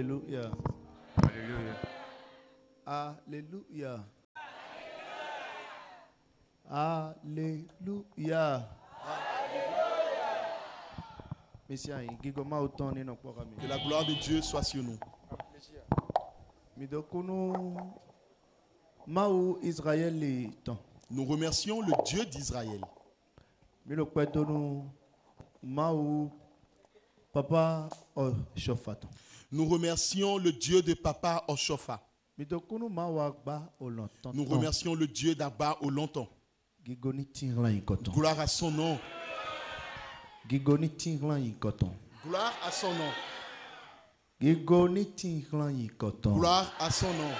Alléluia. Alléluia. Alléluia. Que la gloire de Dieu soit sur nous. Nous remercions le Dieu d'Israël. Nous remercions le Dieu de Papa Oshofa. Nous remercions le Dieu d'Abba au longtemps. Gloire à son nom. Gloire à son nom. Gloire à son nom.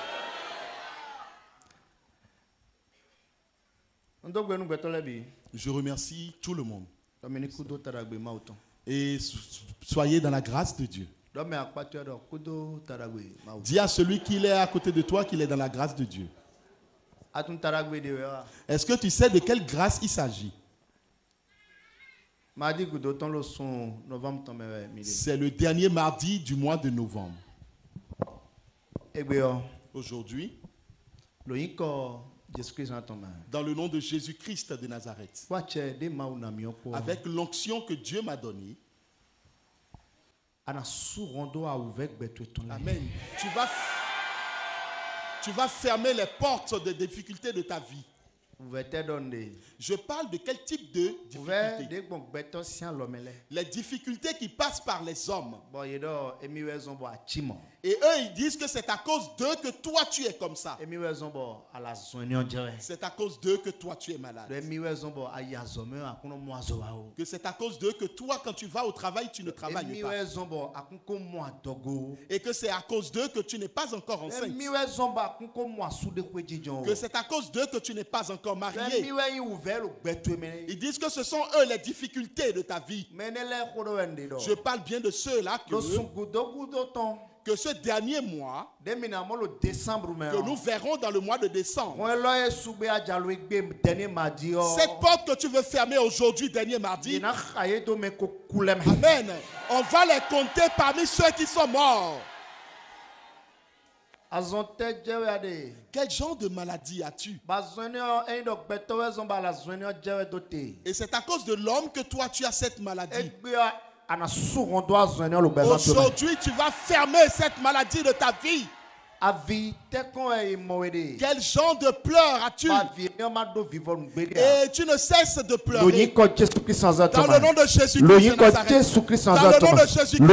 Je remercie tout le monde. Et soyez dans la grâce de Dieu. Dis à celui qui est à côté de toi qu'il est dans la grâce de Dieu. Est-ce que tu sais de quelle grâce il s'agit? C'est le dernier mardi du mois de novembre. Aujourd'hui, dans le nom de Jésus-Christ de Nazareth, avec l'onction que Dieu m'a donnée, amen. Tu vas fermer les portes des difficultés de ta vie. Je parle de quel type de difficultés? Les difficultés qui passent par les hommes. Et eux, ils disent que c'est à cause d'eux que toi tu es comme ça. C'est à cause d'eux que toi tu es malade. Que c'est à cause d'eux que toi, quand tu vas au travail, tu ne travailles pas. Et que c'est à cause d'eux que tu n'es pas encore enceinte. Que c'est à cause d'eux que tu n'es pas encore marié. Ils disent que ce sont eux les difficultés de ta vie. Je parle bien de ceux-là que ce dernier mois, que nous verrons dans le mois de décembre, cette porte que tu veux fermer aujourd'hui, dernier mardi, amen, on va les compter parmi ceux qui sont morts. Quel genre de maladie as-tu? Et c'est à cause de l'homme que toi tu as cette maladie. Aujourd'hui tu vas fermer cette maladie de ta vie. Quel genre de pleurs as-tu? Et tu ne cesses de pleurer. Dans le nom de Jésus-Christ de Nazareth. Dans le nom de Jésus-Christ de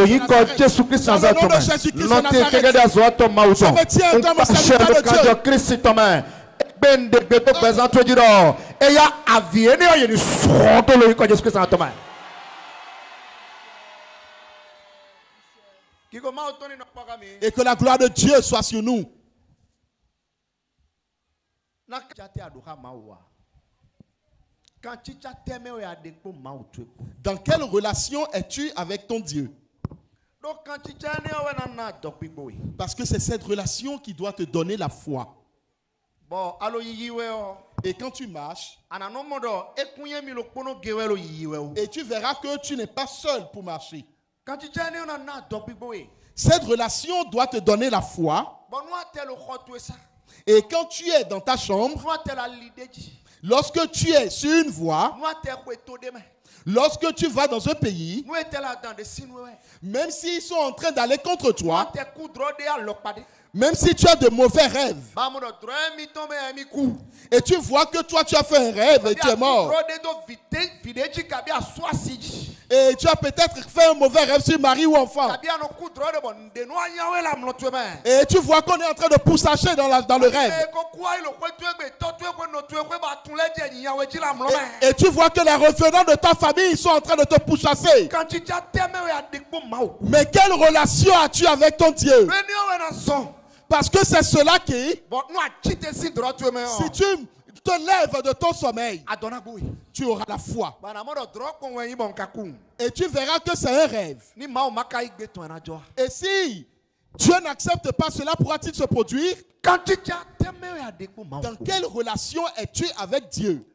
Nazareth. Dans le nom de Jésus-Christ de Nazareth. Je me tiens comme un serviteur de Dieu. Et que la gloire de Dieu soit sur nous. Dans quelle relation es-tu avec ton Dieu? Parce que c'est cette relation qui doit te donner la foi. Et quand tu marches, et tu verras que tu n'es pas seul pour marcher. Cette relation doit te donner la foi. Et quand tu es dans ta chambre, lorsque tu es sur une voie, lorsque tu vas dans un pays, même s'ils sont en train d'aller contre toi, même si tu as de mauvais rêves, et tu vois que toi tu as fait un rêve et tu es mort, et tu as peut-être fait un mauvais rêve sur mari ou enfant, et tu vois qu'on est en train de poussacher dans le rêve, et tu vois que les revenants de ta famille sont en train de te pousser. Mais quelle relation as-tu avec ton Dieu? Parce que c'est cela qui, si tu te lèves de ton sommeil, tu auras la foi. Et tu verras que c'est un rêve. Et si Dieu n'accepte pas cela, pourra-t-il se produire? Dans quelle relation es-tu avec Dieu?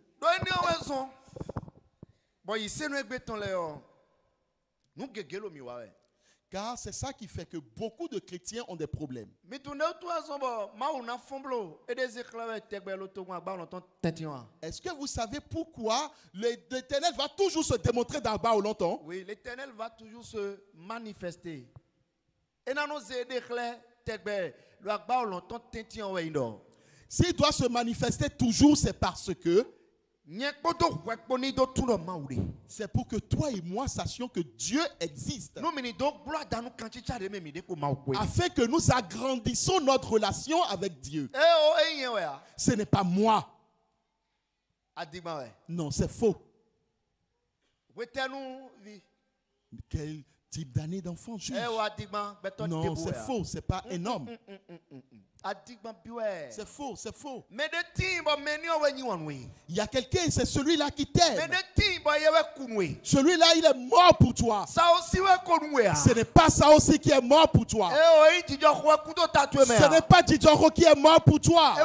Car c'est ça qui fait que beaucoup de chrétiens ont des problèmes. Est-ce que vous savez pourquoi l'Éternel va toujours se démontrer dans bas au longtemps? Oui, l'Éternel va toujours se manifester. S'il doit se manifester toujours, c'est parce que c'est pour que toi et moi sachions que Dieu existe. Afin que nous agrandissons notre relation avec Dieu. Ce n'est pas moi. Non, c'est faux. Quel type d'année d'enfant juge? Non, c'est faux, c'est pas énorme. C'est faux, c'est faux. Il y a quelqu'un, c'est celui-là qui t'aime. Celui-là, il est mort pour toi. Ce n'est pas ça aussi qui est mort pour toi. Ce n'est pas Didjoro qui est mort pour toi.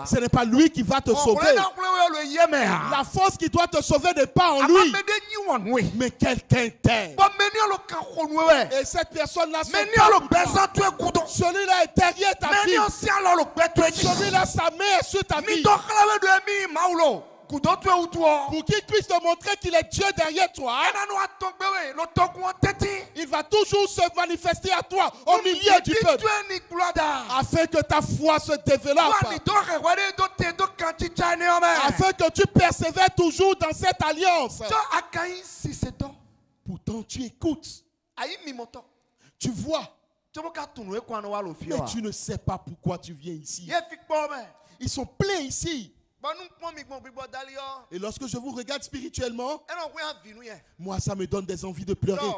Ce n'est pas lui qui va te sauver. La force qui doit te sauver n'est pas en lui, mais quelqu'un t'aime. Et cette personne-là, celui-là est derrière ta vie. Celui-là, sa main est sur ta vie. Pour qu'il puisse te montrer qu'il est Dieu derrière toi, il va toujours se manifester à toi au milieu du peuple, afin que ta foi se développe, afin que tu persévères toujours dans cette alliance. Pourtant, tu écoutes, tu vois, mais tu ne sais pas pourquoi tu viens ici. Ils sont pleins ici. Et lorsque je vous regarde spirituellement, moi, ça me donne des envies de pleurer.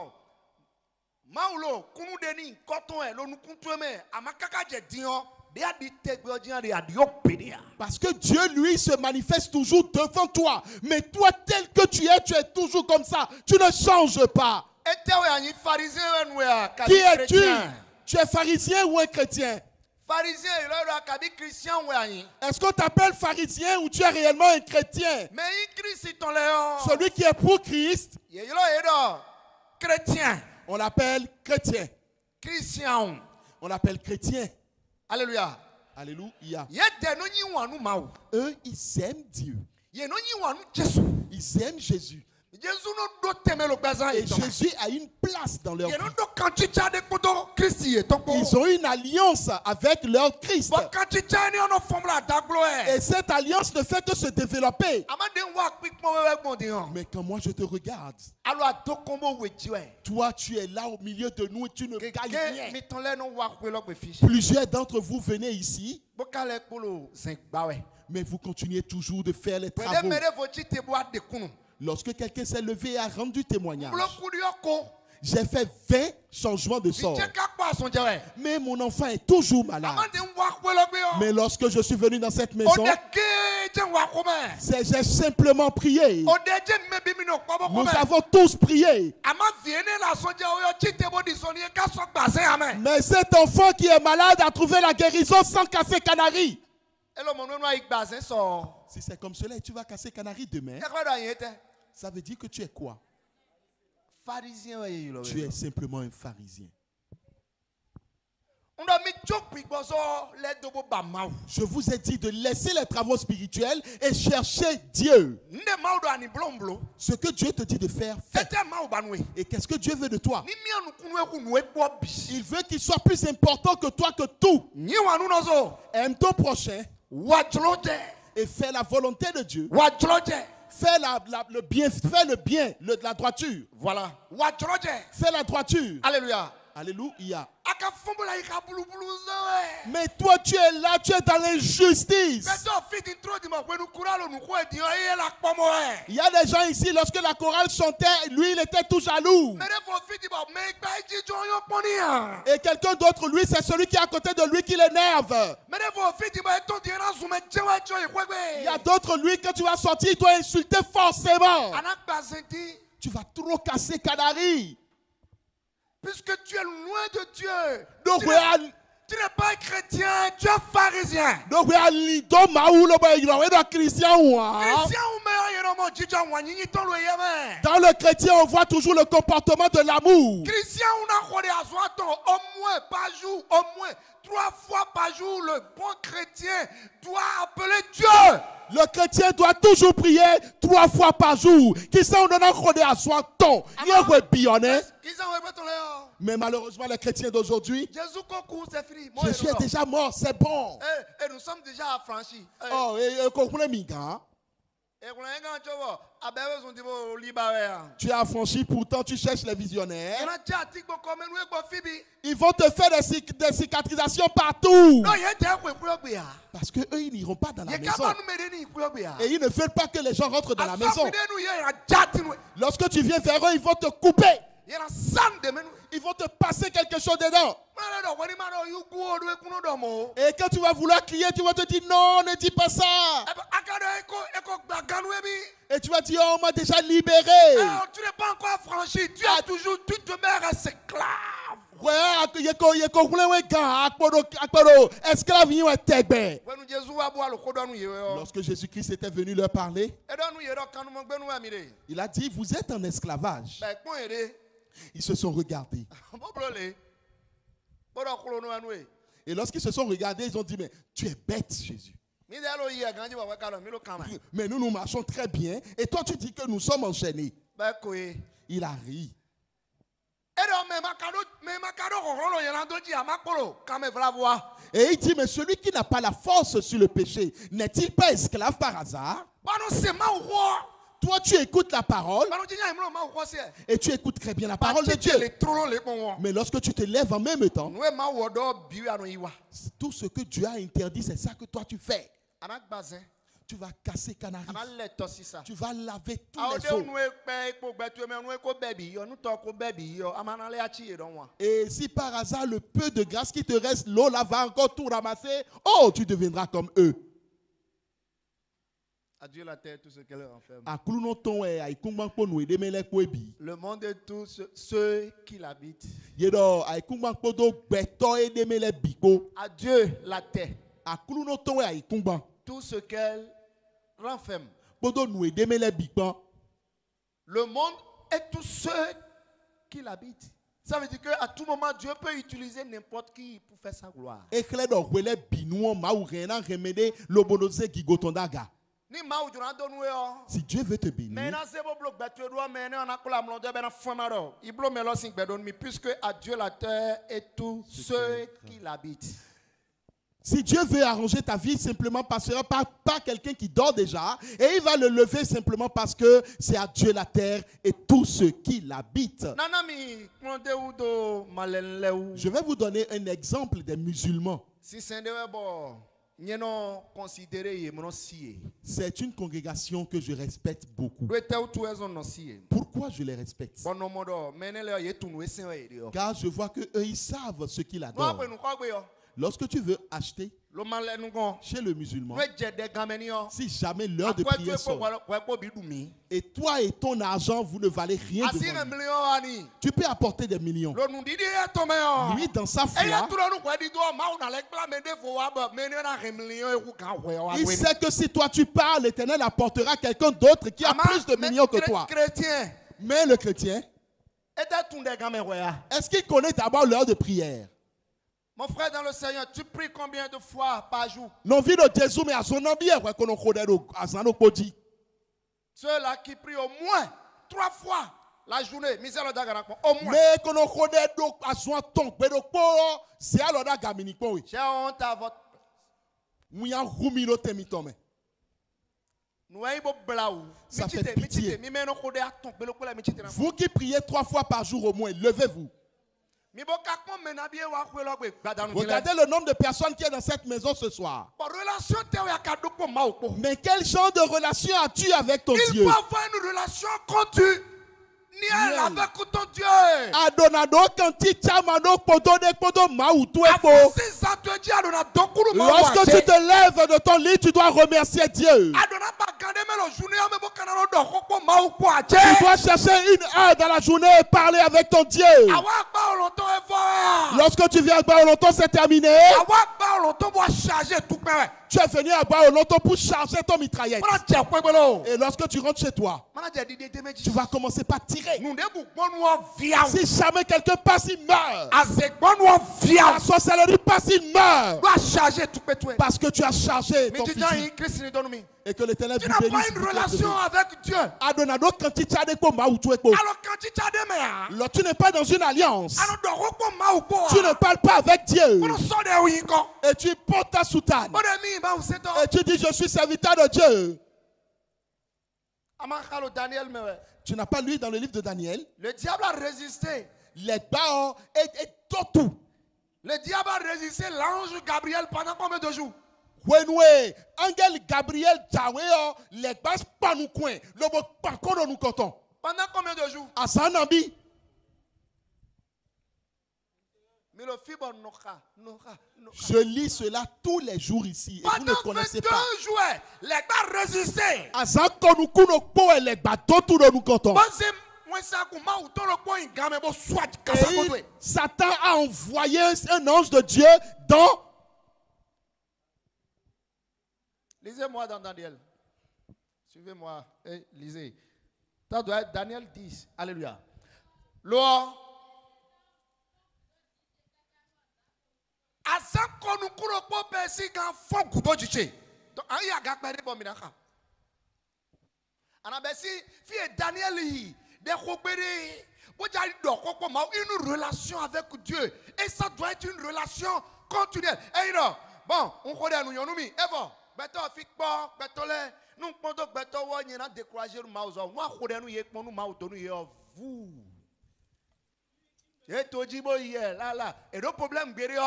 Parce que Dieu, lui, se manifeste toujours devant toi. Mais toi, tel que tu es toujours comme ça. Tu ne changes pas. Qui es-tu? Tu es pharisien ou un chrétien? Est-ce qu'on t'appelle pharisien ou tu es réellement un chrétien? Celui qui est pour Christ, on l'appelle chrétien. On l'appelle chrétien. Alléluia. Alléluia. Eux, ils aiment Dieu. Ils aiment Jésus. Et Jésus a une place dans leur vie. Ils ont une alliance avec leur Christ. Et cette alliance ne fait que se développer. Mais quand moi je te regarde, toi tu es là au milieu de nous et tu ne gagnes rien. Plusieurs d'entre vous venez ici, mais vous continuez toujours de faire les travaux. Lorsque quelqu'un s'est levé et a rendu témoignage, j'ai fait 20 changements de sort. Mais mon enfant est toujours malade. Mais lorsque je suis venu dans cette maison, j'ai simplement prié. Nous avons tous prié. Mais cet enfant qui est malade a trouvé la guérison sans casser canari. Si c'est comme cela et tu vas casser canari demain, ça veut dire que tu es quoi? Tu es simplement un pharisien. Je vous ai dit de laisser les travaux spirituels et chercher Dieu. Ce que Dieu te dit de faire, fais. Et qu'est-ce que Dieu veut de toi? Il veut qu'il soit plus important que toi que tout. Aime ton prochain et fais la volonté de Dieu. Fais le bien, fais le bien, la droiture. Voilà. Fais la droiture. Alléluia. Alléluia. Mais toi, tu es là, tu es dans l'injustice. Il y a des gens ici, lorsque la chorale chantait, lui, il était tout jaloux. Et quelqu'un d'autre, lui, c'est celui qui est à côté de lui qui l'énerve. Il y a d'autres, lui, quand tu vas sortir, il doit insulter forcément. Tu vas trop casser canari. Puisque tu es loin de Dieu. Donc, tu n'es pas un chrétien, tu es pharisien. Donc, Chrétien ou meilleur, Dans le chrétien, on voit toujours le comportement de l'amour. Christian, on a au moins par jour, au moins 3 fois par jour, le bon chrétien doit appeler Dieu. Le chrétien doit toujours prier 3 fois par jour. Qui sait on a rodé à soi ton. Mais malheureusement, les chrétiens d'aujourd'hui, Jésus est déjà mort, c'est bon. Et nous sommes déjà affranchis. Oh, et comprenez miga. Tu es affranchi, pourtant tu cherches les visionnaires. Ils vont te faire des cicatrisations partout. Parce qu'eux, ils n'iront pas dans la maison. Et ils ne veulent pas que les gens rentrent dans la maison. Lorsque tu viens vers eux, ils vont te couper. Ils vont te passer quelque chose dedans. Et quand tu vas vouloir crier, tu vas te dire non, ne dis pas ça. Et tu vas dire oh, on m'a déjà libéré. Tu n'es pas encore affranchi, tu demeures esclave. Lorsque Jésus-Christ était venu leur parler, il a dit vous êtes en esclavage. Ils se sont regardés. Et lorsqu'ils se sont regardés, ils ont dit mais tu es bête Jésus. Mais nous marchons très bien. Et toi tu dis que nous sommes enchaînés. Il a ri. Et il dit mais celui qui n'a pas la force sur le péché, n'est-il pas esclave par hasard? Toi, tu écoutes la parole et tu écoutes très bien la parole de Dieu. Mais lorsque tu te lèves en même temps, tout ce que Dieu a interdit, c'est ça que toi tu fais. Tu vas casser canari. Tu vas laver tous les os. Et si par hasard le peu de grâce qui te reste, l'eau là va encore tout ramasser, oh, tu deviendras comme eux. Adieu la terre, tout ce qu'elle renferme. Le monde et tous ceux qui l'habitent. Adieu la terre. Tout ce qu'elle renferme. Le monde et tous ceux qui l'habitent. Ça veut dire qu'à tout moment, Dieu peut utiliser n'importe qui pour faire sa gloire. Si Dieu veut te bénir, puisque à Dieu la terre et tous ceux qui l'habitent. Si Dieu veut arranger ta vie, simplement passera par quelqu'un qui dort déjà, et il va le lever simplement parce que c'est à Dieu la terre et tous ceux qui l'habitent. Je vais vous donner un exemple des musulmans. C'est une congrégation que je respecte beaucoup. Pourquoi je les respecte? Car je vois qu'eux, ils savent ce qu'ils adorent. Lorsque tu veux acheter chez le musulman, si jamais l'heure de prière sort, et toi et ton argent, vous ne valez rien devant lui, tu peux apporter des millions. Lui, dans sa foi, il sait que si toi tu parles, l'Éternel apportera quelqu'un d'autre qui a plus de millions que toi. Mais le chrétien, est-ce qu'il connaît d'abord l'heure de prière? Mon frère dans le Seigneur, tu pries combien de fois par jour? Ceux-là qui prient au moins 3 fois la journée. Au moins. J'ai honte à votre... Ça fait pitié. Vous qui priez 3 fois par jour au moins, levez-vous. Regardez le nombre de personnes qui est dans cette maison ce soir. Mais quel genre de relation as-tu avec ton Dieu? Il faut avoir une relation continue avec ton Dieu. Lorsque tu te lèves de ton lit, tu dois remercier Dieu. Tu dois chercher une heure dans la journée et parler avec ton Dieu. Lorsque tu viens à Baoloton, c'est terminé. Tu es venu à boire au loto pour charger ton mitraillette. Et lorsque tu rentres chez toi, tu vas commencer par tirer. Si jamais quelqu'un passe, il meurt. La sorcellerie passe, il meurt. Parce que tu as chargé ton fusil. Et que l'Éternel vous bénisse. Tu n'as pas une relation avec Dieu. Alors, tu n'es pas dans une alliance. Tu ne parles pas avec Dieu. Et tu portes ta soutane. Et tu dis, je suis serviteur de Dieu. Tu n'as pas lu dans le livre de Daniel. Le diable a résisté. Les barons et tout. Le diable a résisté l'ange Gabriel pendant combien de jours? Angel Gabriel les bases pas nous coin. Le mot pas qu'on nous coton. Pendant combien de jours? À Sanambi. Je lis cela tous les jours ici. Et vous ne connaissez pas. Pendant 22 jours, les gars résistaient. À les bateaux tout nous coton. Et Satan a envoyé un ange de Dieu dans. Lisez-moi dans Daniel. Suivez-moi et lisez. Ça doit être Daniel 10. Alléluia. Loi. Une relation avec Dieu. Et ça doit être une relation continuelle. Et non, bon, on connaît nous, nous, et bon, beto fikpo, beto le, nous pondo beto wa nyena décourager nous mauzo. Moi connaît nous yek nous mauto nous yo vous. Et to jibo hier là. Et le problème guério,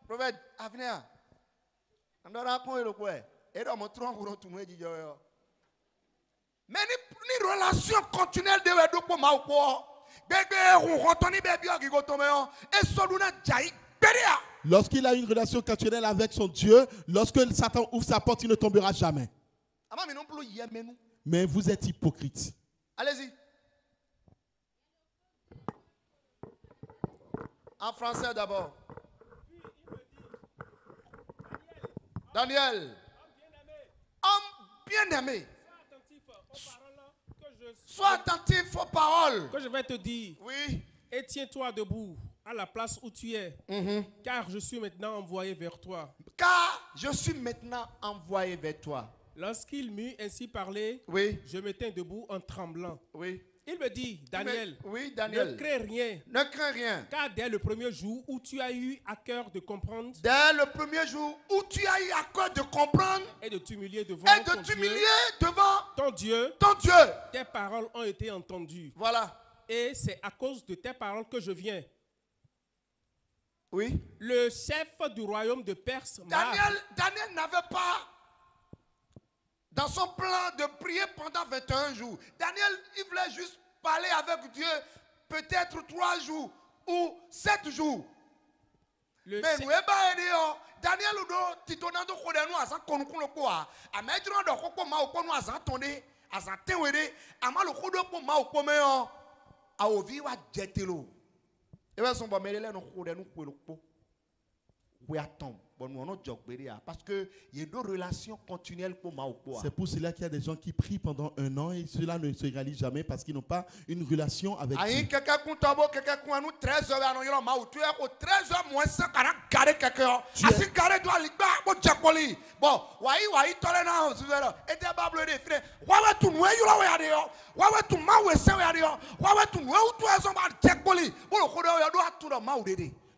prophète avenir. Andora point le quoi. Et dans mon tronc pour tout moi dit yo. Mais ni relation continuelle de wedo pour mauko. Lorsqu'il a une relation continuelle avec son Dieu, lorsque Satan ouvre sa porte, il ne tombera jamais. Mais vous êtes hypocrite. Allez-y. En français d'abord. Daniel. Homme bien-aimé. Sois attentif aux paroles que je vais te dire. Oui. Et tiens-toi debout à la place où tu es. Car je suis maintenant envoyé vers toi. Car je suis maintenant envoyé vers toi. Lorsqu'il m'eut ainsi parlé, oui, je me tins debout en tremblant. Oui. Il me dit, Daniel, oui, Daniel, ne crains rien. Ne crains rien. Car dès le premier jour où tu as eu à cœur de comprendre, dès le premier jour où tu as eu à cœur de comprendre et de t'humilier devant ton Dieu, tes paroles ont été entendues. Voilà. Et c'est à cause de tes paroles que je viens. Oui. Le chef du royaume de Perse, Daniel n'avait pas dans son plan de prier pendant 21 jours. Daniel, il voulait juste parler avec Dieu peut-être 3 jours ou 7 jours. Mais nous, Daniel, parce que il y a deux relations continuelles pour moi. C'est pour cela qu'il y a des gens qui prient pendant 1 an et cela ne se réalise jamais parce qu'ils n'ont pas une relation avec Dieu.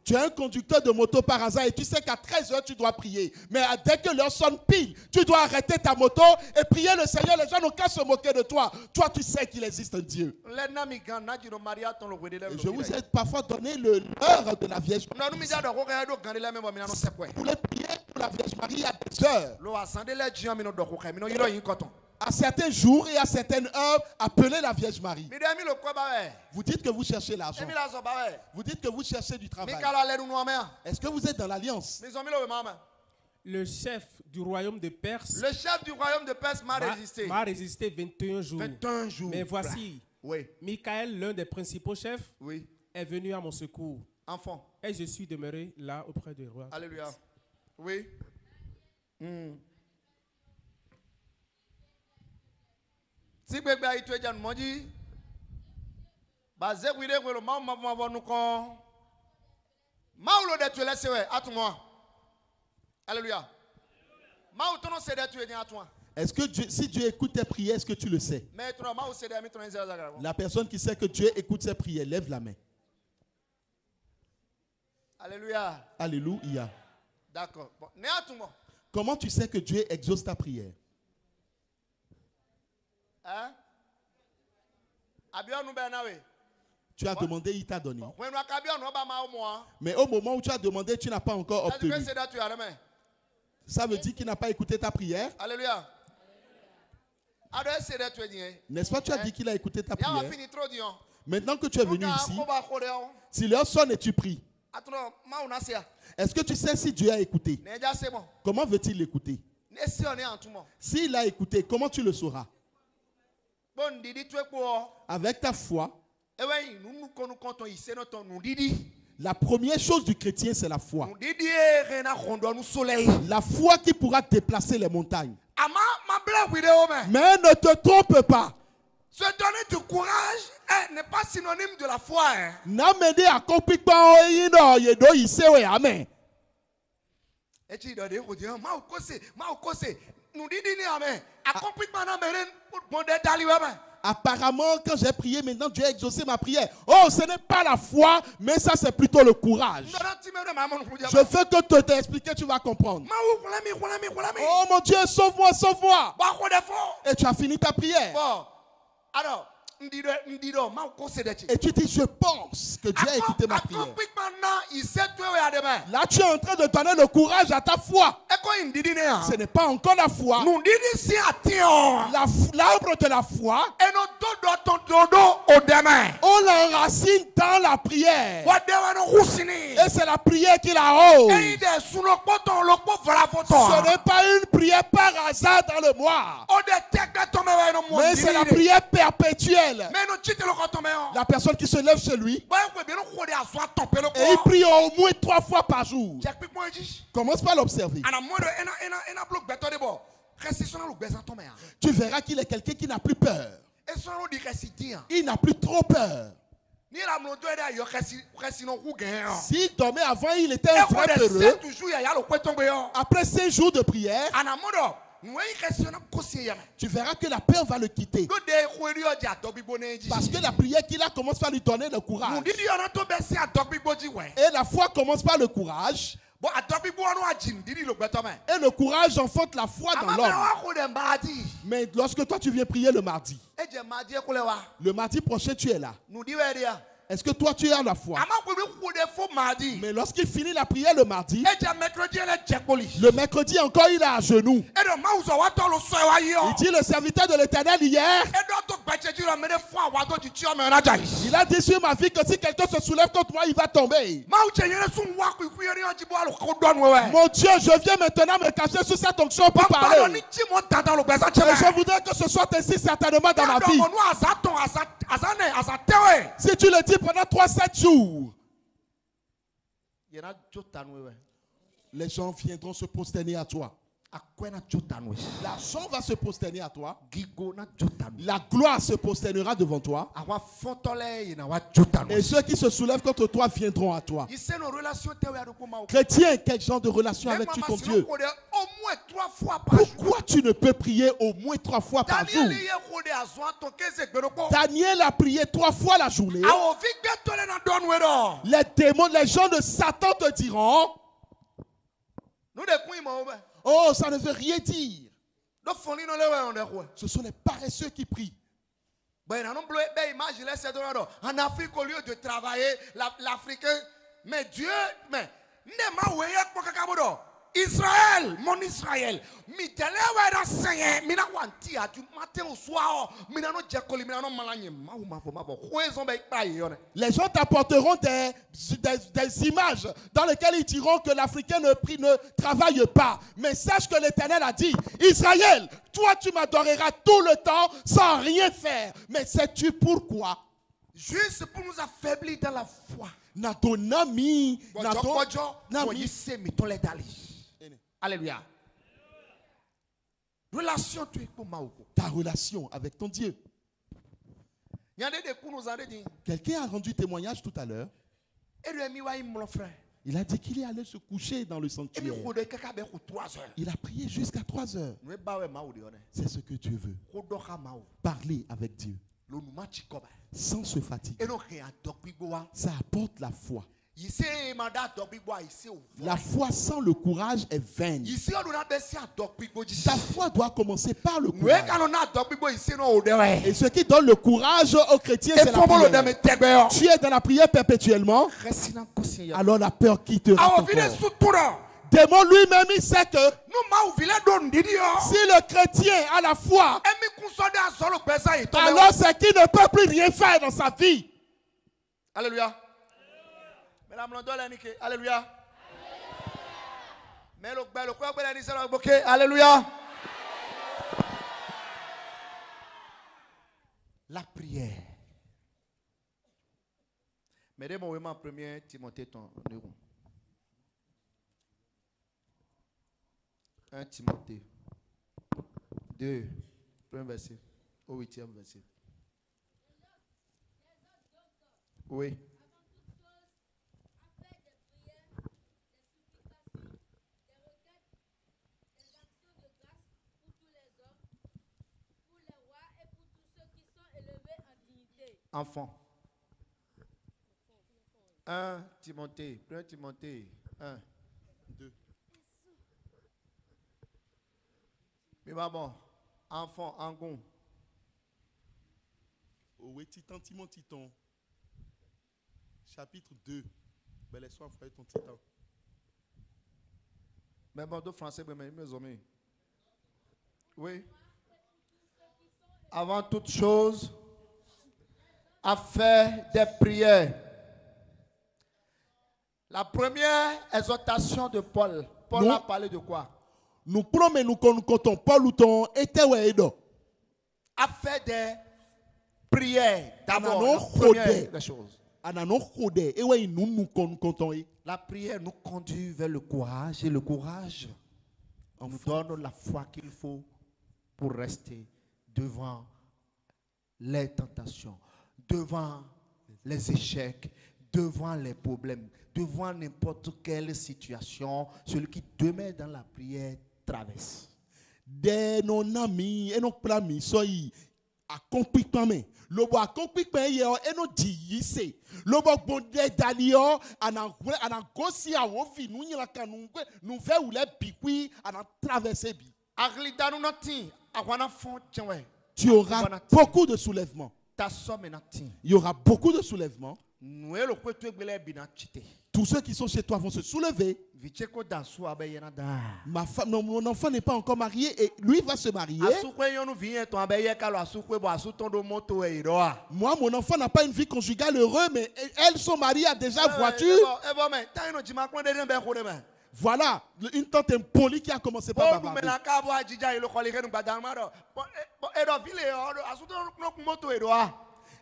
Tu es un conducteur de moto par hasard et tu sais qu'à 13h tu dois prier. Mais dès que l'heure sonne pile, tu dois arrêter ta moto et prier le Seigneur. Les gens n'ont qu'à se moquer de toi. Toi, tu sais qu'il existe un Dieu. Et je vous ai parfois donné l'heure de la Vierge Marie. Vous voulez prier pour la Vierge Marie à 2 heures. À certains jours et à certaines heures, appelez la Vierge Marie. Vous dites que vous cherchez l'argent. Vous dites que vous cherchez du travail. Est-ce que vous êtes dans l'alliance? Le chef du royaume de Perse, m'a résisté. M'a résisté 21 jours. 21 jours. Mais voici, Michael, l'un des principaux chefs, est venu à mon secours. Enfant. Et je suis demeuré là auprès du roi. Alléluia. Oui. Si bébé a été déjà dit, basé oui de le maman va nous con. Maulo de tu laisses à toi. Alléluia. Mau ton c'est de tu es à toi. Est-ce que Dieu, si Dieu écoute tes prières, est-ce que tu le sais? La personne qui sait que Dieu écoute ses prières, lève la main. Alléluia. Alléluia. D'accord. Bon, comment tu sais que Dieu exauce ta prière? Hein? Tu as demandé, il t'a donné. Mais au moment où tu as demandé, tu n'as pas encore obtenu. Ça veut dire qu'il n'a pas écouté ta prière? Alléluia. N'est-ce pas, tu as dit qu'il a écouté ta prière? Maintenant que tu es venu ici, si l'heure sonne et tu pries, est-ce que tu sais si Dieu a écouté? Comment veut-il l'écouter? S'il a écouté, comment tu le sauras? Avec ta foi. La première chose du chrétien, c'est la foi. La foi qui pourra déplacer les montagnes. Mais ne te trompe pas. Se donner du courage n'est pas synonyme de la foi. Amen. Apparemment, quand j'ai prié, maintenant Dieu a exaucé ma prière. Oh, ce n'est pas la foi, mais ça c'est plutôt le courage. Je fais que t'expliquer, tu vas comprendre. Oh mon Dieu, sauve-moi, sauve-moi. Et tu as fini ta prière. Alors, et tu dis, je pense que Dieu a écouté ma prière. Là, tu es en train de donner le courage à ta foi. Ce n'est pas encore la foi. L'arbre de la foi, on l'enracine dans la prière. Et c'est la prière qui la hausse. Ce n'est pas une prière par hasard dans le mois. Mais c'est la prière perpétuelle. La personne qui se lève chez lui et il prie au moins 3 fois par jour. Commence par l'observer. Tu verras qu'il est quelqu'un qui n'a plus peur. Il n'a plus trop peur. S'il dormait avant, il était un vrai peureux. Après 5 jours de prière, tu verras que la peur va le quitter. Parce que la prière qu'il a commence par lui donner le courage. Et la foi commence par le courage. Et le courage enfante la foi dans l'homme. Mais lorsque toi tu viens prier le mardi prochain tu es là. Est-ce que toi tu as la foi? Mais lorsqu'il finit la prière le mardi, le mercredi encore il est à genoux. Il dit le serviteur de l'Éternel hier, il a dit sur ma vie que si quelqu'un se soulève contre moi, il va tomber. Mon Dieu, je viens maintenant me cacher sous cette onction pour parler. Et je voudrais que ce soit ainsi certainement dans ma vie. Si tu le dis pendant 3-7 jours, les gens viendront se prosterner à toi. L'argent va se prosterner à toi. La gloire se prosternera devant toi. Et ceux qui se soulèvent contre toi viendront à toi. Chrétien, quel genre de relation avec ton Dieu? Pourquoi tu ne peux prier au moins 3 fois par jour? Daniel a prié 3 fois la journée. Les démons, les gens de Satan te diront, oh, ça ne veut rien dire. Ce sont les paresseux qui prient. En Afrique, au lieu de travailler, l'Africain, mais Dieu, mais Israël, mon Israël, les gens t'apporteront des images dans lesquelles ils diront que l'Africain ne travaille pas. Mais sache que l'Éternel a dit, Israël, toi tu m'adoreras tout le temps sans rien faire. Mais sais-tu pourquoi? Juste pour nous affaiblir dans la foi. Alléluia. Ta relation avec ton Dieu. Quelqu'un a rendu témoignage tout à l'heure. Il a dit qu'il est allé se coucher dans le sanctuaire. Il a prié jusqu'à 3 heures. C'est ce que Dieu veut. Parler avec Dieu. Sans se fatiguer. Ça apporte la foi. La foi sans le courage est vaine. Ta foi doit commencer par le courage. Et ce qui donne le courage aux chrétiens, c'est la prière. Tu es dans la prière perpétuellement, alors la peur quittera ton corps. Démon lui-même, il sait que si le chrétien a la foi, alors c'est qu'il ne peut plus rien faire dans sa vie. Alléluia. Alléluia. Alléluia. La prière. Mettez-moi en 1 Timothée 1 Timothée 2, premier verset, au 8e verset. Oui. Enfant. 1 Timothée 1, 2. Mais maman, enfant, angon. Oui, Titan, Timothée, chapitre 2. Ben, laisse-moi faire ton Titan. Mais bon, de français, mais mes amis. Oui. Avant toute chose, à faire des prières. La première exhortation de Paul. Paul a parlé de quoi? Nous promenons nous comptons Paul ou ton était à faire des prières. D'abord, la chose. La prière nous conduit vers le courage et le courage nous donne la foi qu'il faut pour rester devant les tentations, devant les échecs, devant les problèmes, devant n'importe quelle situation. Celui qui demeure dans la prière traverse. De nos amis et nos plans soyez accompli toi-même. Le bois accompli payé et nos diise. Le bois bondé d'alio anagossi a ofi nous la canou nous fait ou les piqui à traverser bi. Tu auras beaucoup de soulèvements. Il y aura beaucoup de soulèvements. Tous ceux qui sont chez toi vont se soulever. Mon enfant n'est pas encore marié et lui va se marier. Moi, mon enfant n'a pas une vie conjugale heureuse, mais elles sont mariées à déjà voiture. Voilà, une tante impolie qui a commencé par bavarder.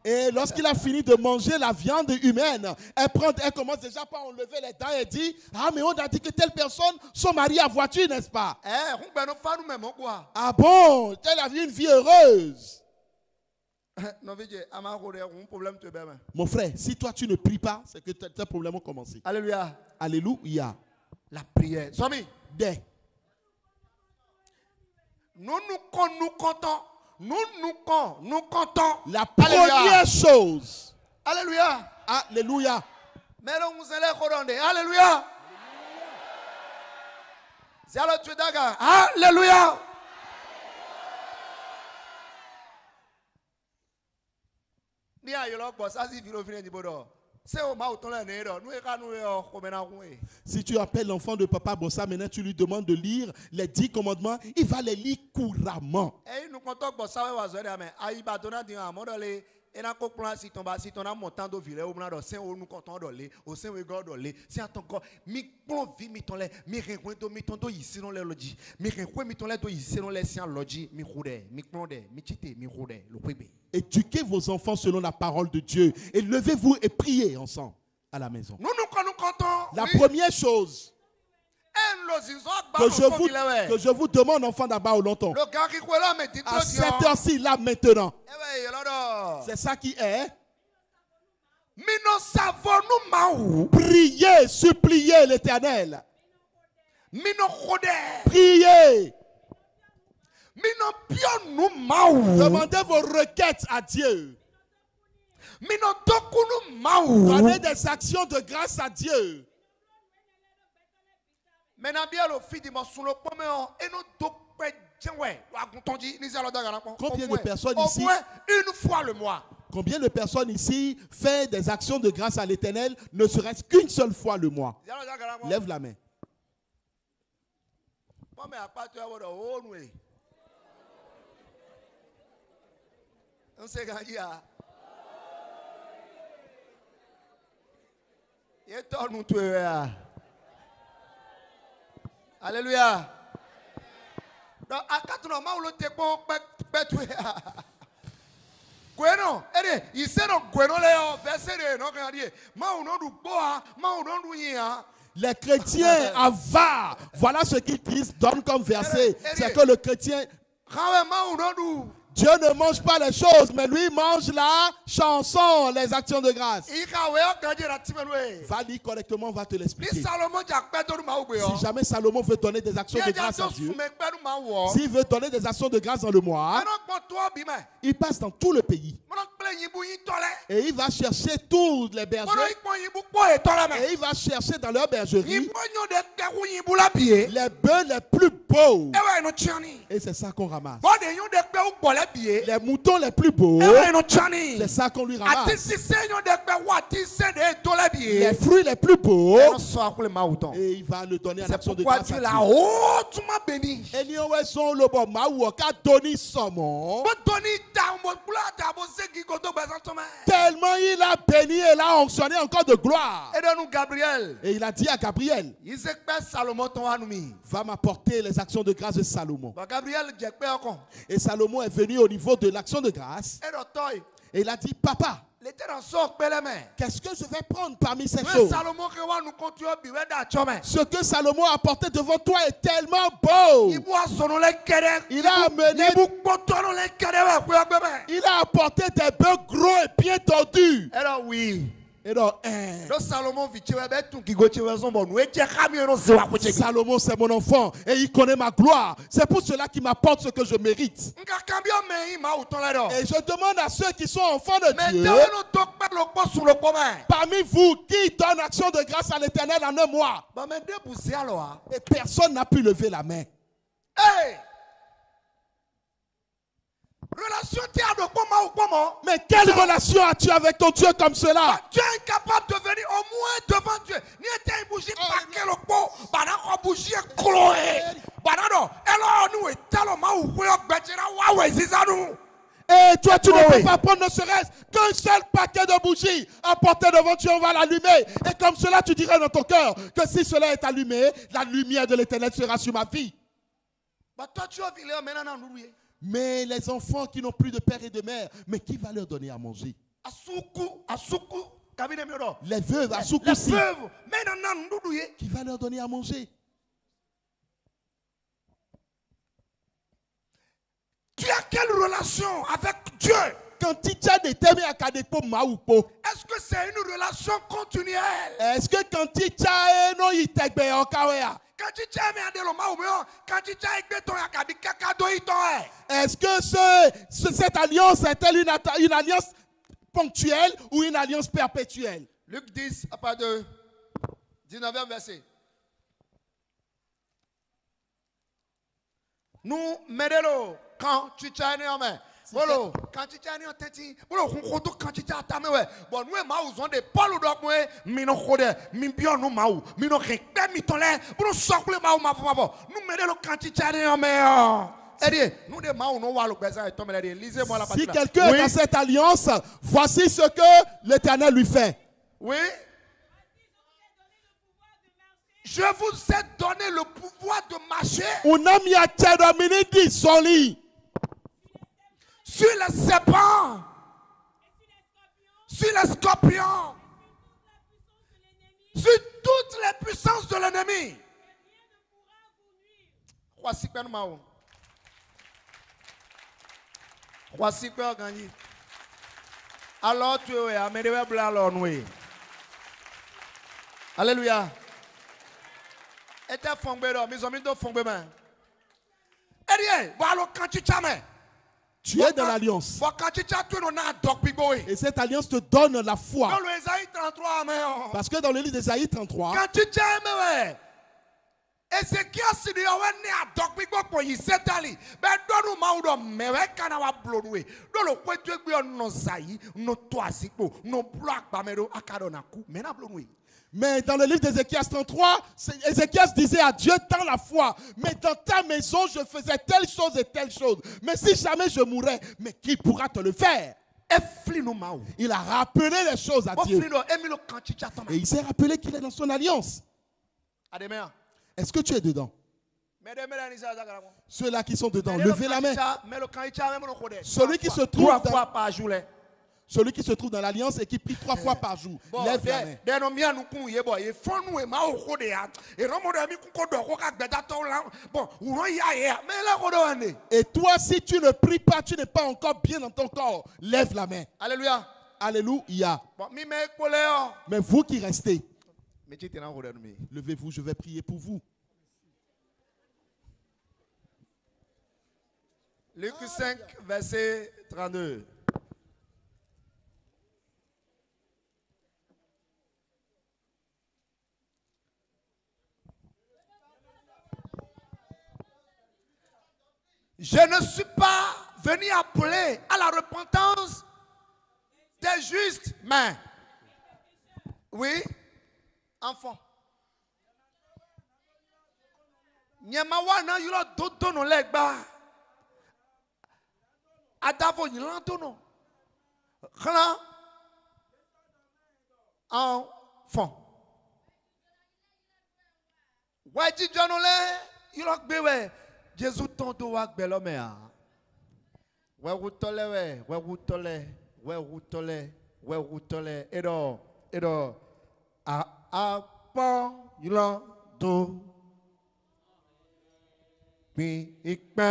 Et lorsqu'il a fini de manger la viande humaine, elle commence déjà par enlever les dents et dit, ah mais on a dit que telle personne sont mariées à voiture, n'est-ce pas? Ah bon, elle a vu une vie heureuse. Mon frère, si toi tu ne pries pas, c'est que tes problèmes ont commencé. Alléluia. Alléluia. La prière. Nous comptons. Nous comptons. La première chose. Alléluia. Alléluia. Alléluia. Alléluia. Si tu appelles l'enfant de papa Bossa, maintenant tu lui demandes de lire les 10 commandements, il va les lire couramment. Éduquez vos enfants selon la parole de Dieu et levez-vous et priez ensemble à la maison. La première chose, que je vous demande, enfants d'Abba, longtemps. À cette heure-ci, là, maintenant. C'est ça qui est. Priez, suppliez l'Éternel. Priez. Demandez vos requêtes à Dieu. Donnez des actions de grâce à Dieu. Combien de personnes ici, une fois le mois, combien de personnes ici font des actions de grâce à l'Éternel, ne serait-ce qu'une seule fois le mois? Lève la main. Alléluia. Les chrétiens avares, voilà ce qu'ils disent, donnent comme verset. C'est que le chrétien, Dieu ne mange pas les choses, mais lui mange la chanson, les actions de grâce. Va lire correctement, on va te l'expliquer. Si jamais Salomon veut donner des actions de grâce à Dieu, s'il veut donner des actions de grâce dans le mois, il passe dans tout le pays. Et il va chercher tous les bergers. Et il va chercher dans leur bergerie les bœufs les plus beaux. Et c'est ça qu'on ramasse. Les moutons les plus beaux, c'est ça qu'on lui ramasse. Les fruits les plus beaux, et il va le donner en action de grâce à Dieu. Et nous sommes le bon maou qui a donné son nom. Tellement il a béni et l'a onctionné encore de gloire. Et il a dit à Gabriel, va m'apporter les actions de grâce de Salomon. Et Salomon est venu au niveau de l'action de grâce. Et il a dit, papa, qu'est-ce que je vais prendre parmi ces choses? Ce que Salomon a apporté devant toi est tellement beau. Il a amené, il a apporté des bœufs gros et bien tordus. Et donc, Salomon, c'est mon enfant et il connaît ma gloire. C'est pour cela qu'il m'apporte ce que je mérite. Et je demande à ceux qui sont enfants de Dieu, parmi vous, qui donne action de grâce à l'Éternel en un mois? Et personne n'a pu lever la main. Hey! Mais quelle relation as-tu avec ton Dieu comme cela? Tu es incapable de venir au moins devant Dieu. Ni était une bougie paquet le pot, banana bougie cloé. Banana, alors nous et tellement ou quoi et toi, tu ne peux pas prendre ne serait-ce qu'un seul paquet de bougies apporté devant Dieu, on va l'allumer. Et comme cela, tu dirais dans ton cœur que si cela est allumé, la lumière de l'Éternel sera sur ma vie. Mais les enfants qui n'ont plus de père et de mère, mais qui va leur donner à manger? Les veuves, Asukusi, qui va leur donner à manger? Tu as quelle relation avec Dieu? Est-ce que c'est une relation continuelle? Est-ce que quand tu est-ce que cette alliance est-elle une alliance ponctuelle ou une alliance perpétuelle? Luc 10, à part de 19e verset. Nous, Medelo, quand tu tiens en main. Bolo, quand tu tiens en tête, bolo, quand tu tiens ta main, bon, nous, maou, ont des polos d'or, mino khode, mimbio, nous, maou, mino rekbe, mitolé, bolo, socle, maou, nous, Medelo, quand tu tiens en main. Si quelqu'un est dans cette alliance, voici ce que l'Éternel lui fait. Oui. Je vous ai donné le pouvoir de marcher sur les serpents, sur les scorpions, sur toutes les puissances de l'ennemi. Alors tu es Alléluia. Et t'es fongbe là, mes amis doivent fongbe man. Tu es dans l'alliance. Et cette alliance te donne la foi. Parce que dans le livre d'Ésaïe 33, mais dans le livre d'Ézéchias 33, Ézéchias disait à Dieu dans la foi, mais dans ta maison je faisais telle chose et telle chose. Mais si jamais je mourrais, mais qui pourra te le faire? Il a rappelé les choses à Dieu. Et il s'est rappelé qu'il est dans son alliance. Est-ce que tu es dedans? Ceux-là qui sont dedans, levez la main. Celui qui se trouve dans l'alliance et qui prie 3 fois par jour, lève la main. Et toi, si tu ne pries pas, tu n'es pas encore bien dans ton corps, lève la main. Alléluia. Alléluia. Mais vous qui restez, levez-vous, je vais prier pour vous. Luc 5, verset 32. Je ne suis pas venu appeler à la repentance des justes, mais oui, enfant. Nyamawana yuro dodo no legba. Adavo yilantono. Khana enfant. Waji jonole yuro gbewe. Jésus tondo wa gbelomea. We wutole. Edo a pon yilando. Bigbe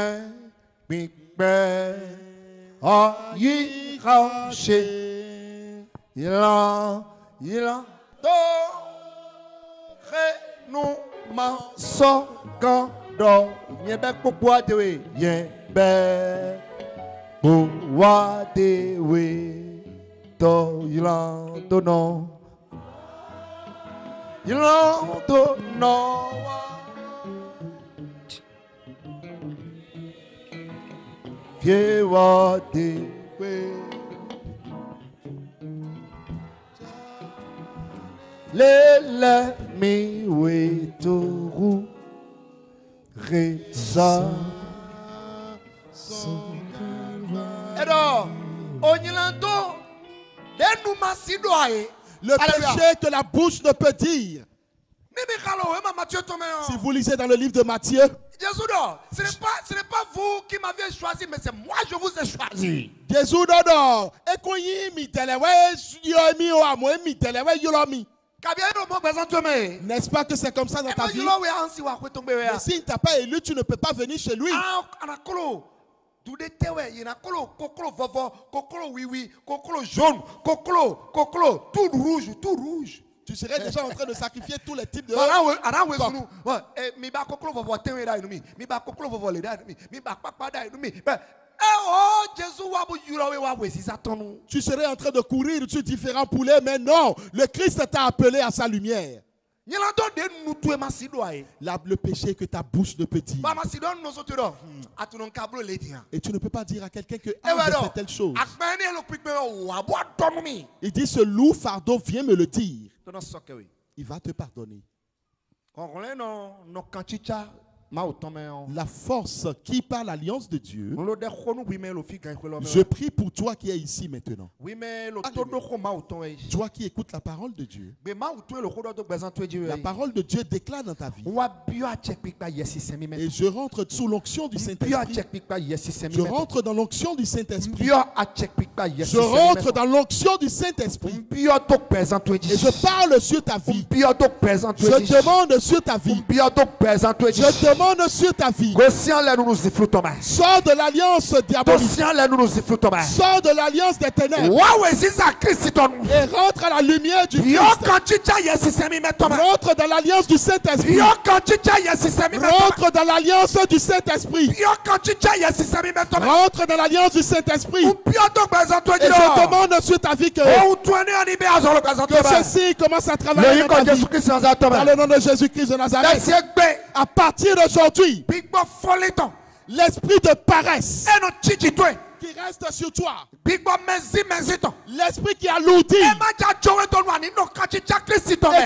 oh yi rache ilan to re nou ma so gando yebe popo adewe yebe popo adewe to ilan to no Viewa de we le mi we toru resa Edo onyilando denu masidoae le péché que la bouche ne peut dire. Si vous lisez dans le livre de Matthieu, ce n'est pas vous qui m'avez choisi, mais c'est moi je vous ai choisi. N'est-ce pas que c'est comme ça dans ta vie? Mais s'il ne t'a pas élu, tu ne peux pas venir chez lui. Tout rouge. Tu serais déjà en train de sacrifier tous les types de... Tu serais en train de courir sur différents poulets, mais non, le Christ t'a appelé à sa lumière. Le péché que ta bouche ne peut dire. Et tu ne peux pas dire à quelqu'un que j'ai fait telle chose. Il dit, ce lourd fardeau, viens me le dire. Il va te pardonner. La force qui par l'alliance de Dieu, je prie pour toi qui es ici maintenant. Toi qui écoutes la parole de Dieu. La parole de Dieu déclare dans ta vie. Et je rentre sous l'onction du Saint-Esprit. Je rentre dans l'onction du Saint-Esprit. Je rentre dans l'onction du Saint-Esprit. Et je parle sur ta vie. Je demande sur ta vie. Je demande demande sur ta vie. Sors de l'alliance diabolique. Sors de l'alliance des ténèbres. Et rentre à la lumière du Christ. Rentre dans l'alliance du Saint-Esprit. Rentre dans l'alliance du Saint-Esprit. Rentre dans l'alliance du Saint-Esprit. Et je demande sur ta vie que ceci commence à travailler dans ta vie. Dans le nom de Jésus-Christ de Nazareth. À partir d'aujourd'hui, l'esprit de paresse qui reste sur toi, l'esprit qui alourdit et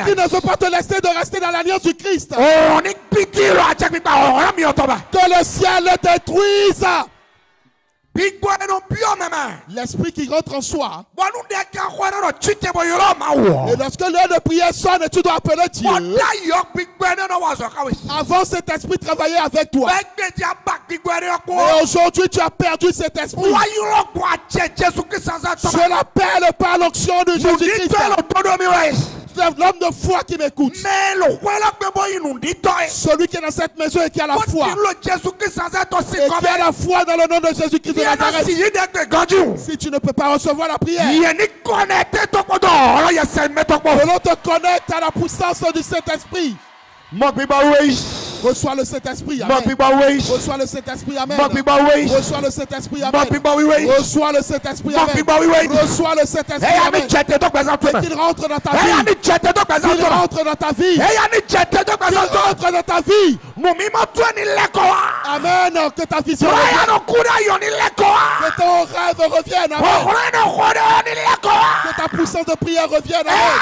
qui ne veut pas te laisser de rester dans l'alliance du Christ, que le ciel détruise. L'esprit qui rentre en soi. Et lorsque l'heure de prière sonne et tu dois appeler Dieu, avant cet esprit travaillait avec toi. Et aujourd'hui tu as perdu cet esprit. Je l'appelle par l'onction de Jésus-Christ. L'homme de foi qui m'écoute, celui qui est dans cette maison et qui a la foi, et qui a la foi dans le nom de Jésus-Christ de Nazareth. Si tu ne peux pas recevoir la prière, l'on te connecte à la puissance du Saint-Esprit. Reçois le Saint-Esprit, amen. Reçois le Saint-Esprit, amen. Reçois le Saint-Esprit, amen. Reçois le Saint-Esprit, amen. Reçois le Saint-Esprit, amen. Et qu'il rentre dans ta vie. Qu'il rentre dans ta vie. Qu'il rentre dans ta vie. Amen. Que ta vision revienne. Que ton rêve revienne, amen. Que ta puissance de prière revienne, amen.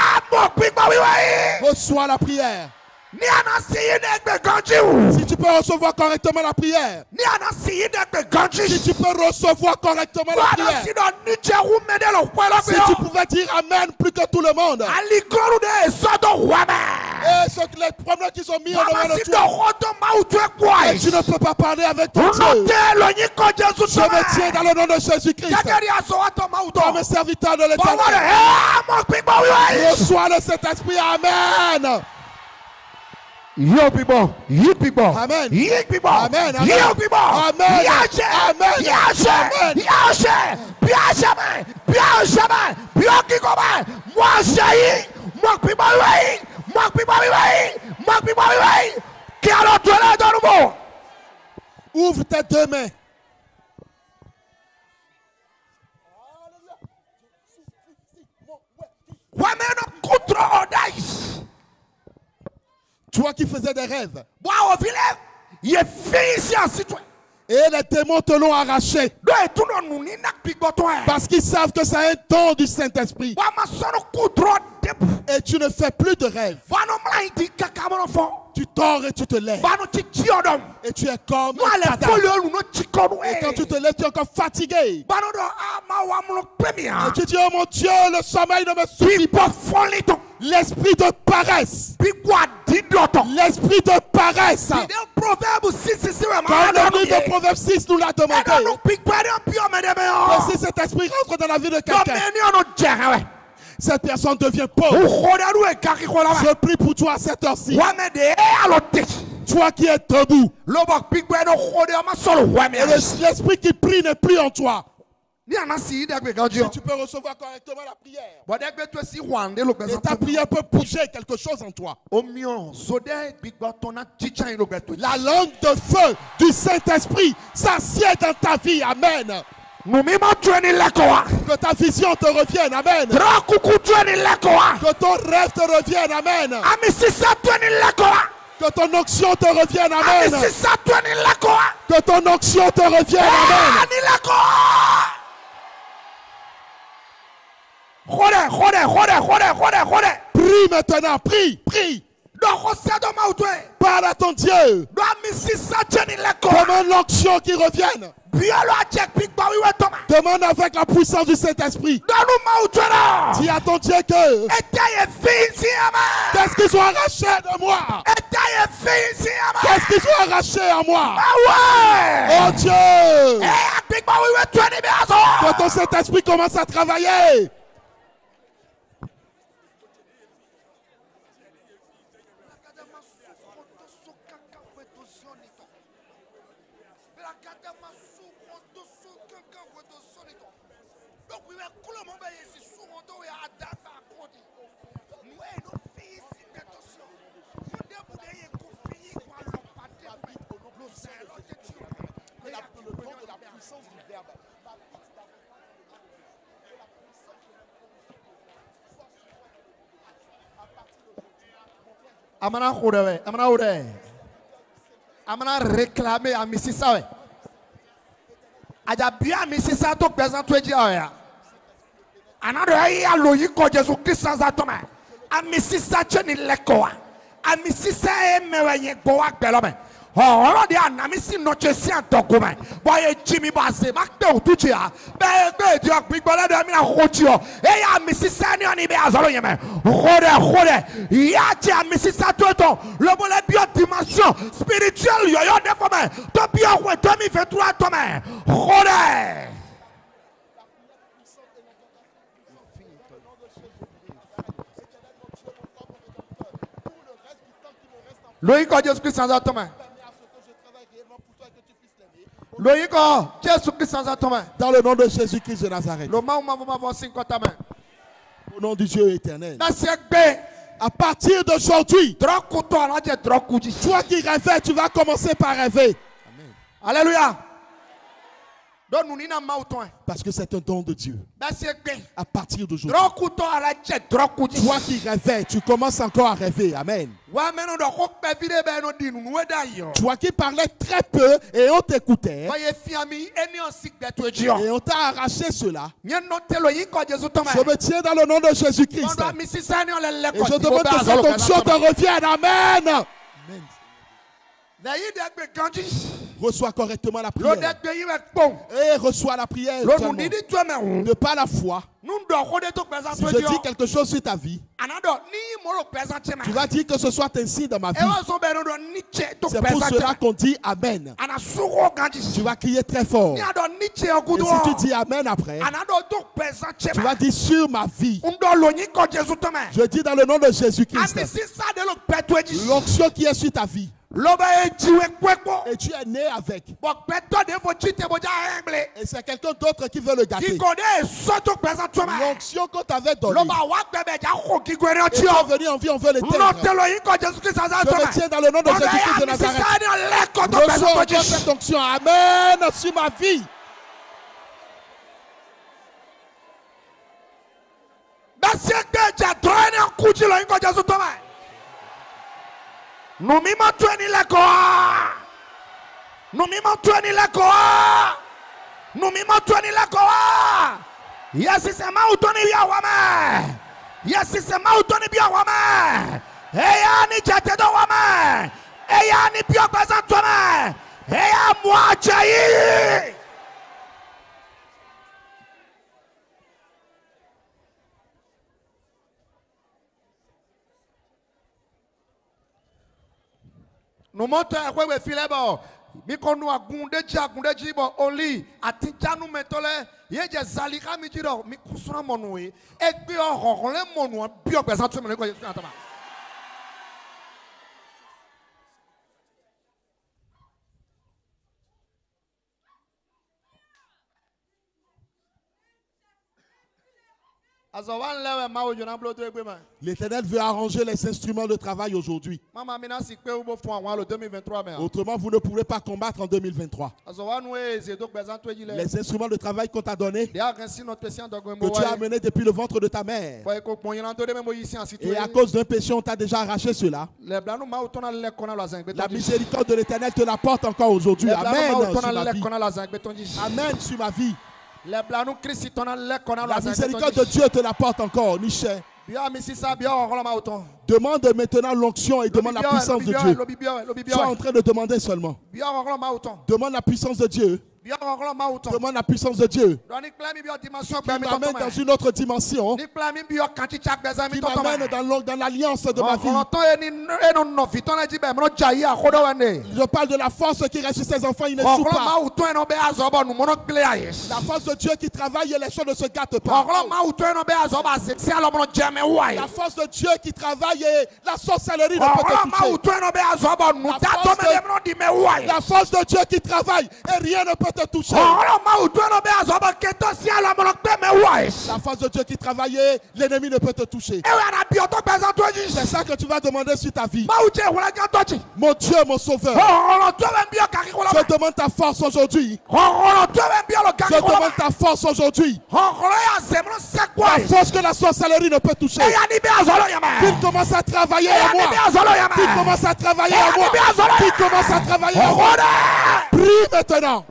Reçois la prière. Si tu peux recevoir correctement la prière, si tu peux recevoir correctement la prière, si tu pouvais dire amen plus que tout le monde, et les problèmes qui sont mis en devant de toi, et tu ne peux pas parler avec ton Dieu, je me tiens dans le nom de Jésus-Christ comme serviteur de l'Éternel. Reçois le Saint-Esprit, amen. Yo people, you people, amen, you people, amen, amen, you people, amen, Yashe, amen, Yashe, amen, Yashe, Biashaman, Biashaman, Biokikoman, moi j'ai, moi people way, moi people way, moi people way, qui a l'autre là dans le monde. Ouvre tes deux mains. Toi qui faisais des rêves. Et les démons te l'ont arraché. Parce qu'ils savent que c'est un don du Saint-Esprit. Et tu ne fais plus de rêves. Tu dors et tu te lèves. Et tu es comme un cadavre. Et quand tu te lèves, tu es encore fatigué. Et tu dis, oh mon Dieu, le sommeil ne me suffit pas. L'esprit de paresse. L'esprit de paresse. Quand le livre de Proverbe 6 nous l'a demandé. Et si cet esprit rentre dans la vie de quelqu'un, cette personne devient pauvre. Je prie pour toi à cette heure-ci. Toi qui es debout. Et l'esprit qui prie n'est plus en toi. Si tu peux recevoir correctement la prière, et ta prière peut bouger quelque chose en toi. La langue de feu du Saint-Esprit s'assied dans ta vie. Amen. Que ta vision te revienne. Amen. Que ton rêve te revienne. Amen. Que ton onction te revienne. Amen. Que ton onction te revienne. Amen. Prie maintenant, prie. Parle à ton Dieu. Demande l'onction qui revienne. Demande avec la puissance du Saint-Esprit. Dis à ton Dieu que qu'est-ce qu'ils ont arraché de moi? Qu'est-ce qu'ils ont arraché à moi? Oh Dieu, que ton Saint-Esprit commence à travailler. Amana réclamer à Mississa. Aja bien Mississa to présente tu dis oya. Anado ya loyi ko Jésus Christ sans atome. A Mississa cheni lekoa. A Mississa e mewenye boa gbelome. Oh, they are not missing no chasing document. Boy, Jimmy Bassy, Macdo, Tuchia, Beg, Big Ballad, I mean, a hotio. Hey, I'm Mrs. Sanny on eBay as all you man. Hode, Yacha, Mrs. Satoto, Lobole, Bio Dimension, spiritual, you're never man. Don't be away, Tommy Vetua Tome. Hode. Loïc, Jésus Christ sans atome. Dans le nom de Jésus-Christ de Nazareth. Au nom du Dieu éternel. À partir d'aujourd'hui, toi qui rêvais, tu vas commencer par rêver. Amen. Alléluia. Parce que c'est un don de Dieu. À partir d'aujourd'hui, toi qui rêvais, tu commences encore à rêver. Amen. Toi qui parlais très peu et on t'écoutait, et on t'a arraché cela. Je me tiens dans le nom de Jésus-Christ. Et je demande que cette onction te revienne. Amen. Amen. Reçois correctement la prière. Et reçois la prière. De par la foi. Si je dis quelque chose sur ta vie, tu vas dire que ce soit ainsi dans ma vie. C'est pour cela qu'on dit Amen. Tu vas crier très fort. Et si tu dis Amen après, tu vas dire sur ma vie. Je dis dans le nom de Jésus-Christ. L'onction qui est sur ta vie. Et tu es né avec. Et c'est quelqu'un d'autre qui veut le gâter. L'onction qu'on t'avait donnée. Et tu es venu en vie, on veut l'éteindre. Je me tiens dans le nom de Jésus-Christ de Nazareth. Reçois cette onction. Amen sur ma vie. Nous mimons tout ni la koa. Nous mimons tout ni la koa. Nous mimons tout ni la koa. Yes, c'est ma outoni bia wame. Yes, c'est ma outoni bia wame. Eya ni jate do wame. Eya ni pio bazan tome. Eya moi chayi. Nous montons à quoi we file bo. Mikono agunde jibo oli atija nu metole yeje zalika mi jiro mi kusuna monwe egbe ohon le monu bi ogbesa tu me ko Yesu atama. L'Éternel veut arranger les instruments de travail aujourd'hui. Autrement, vous ne pourrez pas combattre en 2023. Les instruments de travail qu'on t'a donnés, que tu as amenés depuis le ventre de ta mère, et à cause d'un péché, on t'a déjà arraché cela. La miséricorde de l'Éternel te l'apporte encore aujourd'hui. Amen sur ma vie. Amen sur ma vie. La miséricorde de Dieu te l'apporte encore, Michel. Demande maintenant l'onction et demande la puissance de Dieu. Sois en train de demander seulement. Demande la puissance de Dieu. Demande la puissance de Dieu qui m'amène dans une autre dimension, qui m'amène dans l'alliance de ma vie. Je parle de la force qui reste sur ses enfants, il ne joue pas. La force de Dieu qui travaille et les choses ne se gâtent pas. La force de Dieu qui travaille et la sorcellerie ne peut te toucher. La force de Dieu qui travaille et rien ne peut te toucher. La force de Dieu qui travaillait, l'ennemi ne peut te toucher. C'est ça que tu vas demander sur ta vie. Mon Dieu, mon sauveur. Je demande ta force aujourd'hui. Je demande ta force aujourd'hui. La force que la sorcellerie ne peut toucher. Qu'il commence à travailler en moi. Qu'il commence à travailler en moi. Qu'il commence à travailler en moi. Prie maintenant.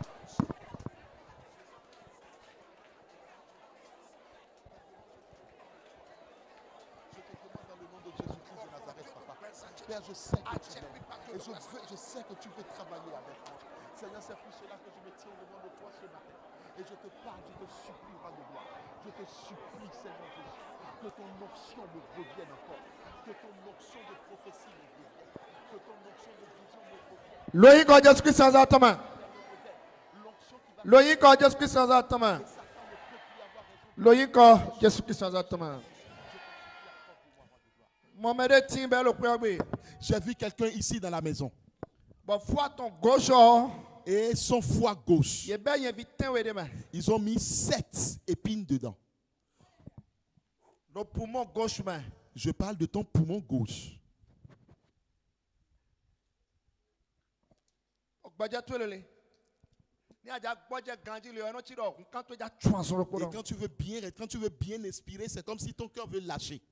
Père, je sais que tu m'aimes. Et je sais que tu veux travailler avec moi. Seigneur, c'est pour cela que je me tiens devant de toi ce matin. Et je te parle, je te supplie, roi de gloire. Je te supplie, Seigneur Jésus, que ton onction me revienne encore. Que ton onction de prophétie me revienne. Que ton onction de vision me revienne. Loïc, Jésus-Christ sans attendre. Loïc, Jésus-Christ sans attendre. Loïc, Jésus-Christ sans attendre. J'ai vu quelqu'un ici dans la maison. Gauche. Et son foie gauche. Ils ont mis 7 épines dedans. Le poumon gauche. Je parle de ton poumon gauche. Et quand tu veux bien respirer, c'est comme si ton cœur veut lâcher.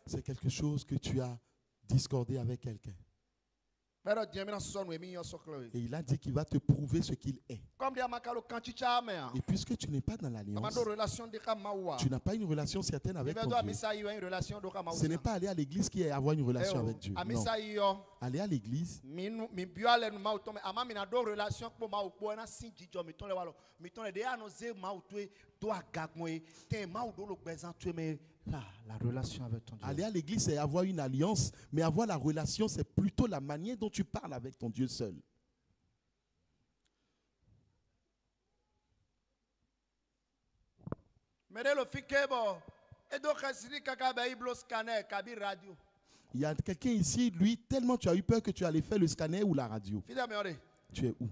C'est quelque chose que tu as discordé avec quelqu'un. Et il a dit qu'il va te prouver ce qu'il est. Et puisque tu n'es pas dans l'alliance, tu n'as pas une relation certaine avec ton Dieu. Ce n'est pas aller à l'église qui est avoir une relation avec Dieu. Non. Aller à l'église. La relation avec ton Dieu. Aller à l'église, c'est avoir une alliance, mais avoir la relation, c'est plutôt la manière dont tu parles avec ton Dieu seul. Il y a quelqu'un ici, lui, tellement tu as eu peur que tu allais faire le scanner ou la radio. Tu es où?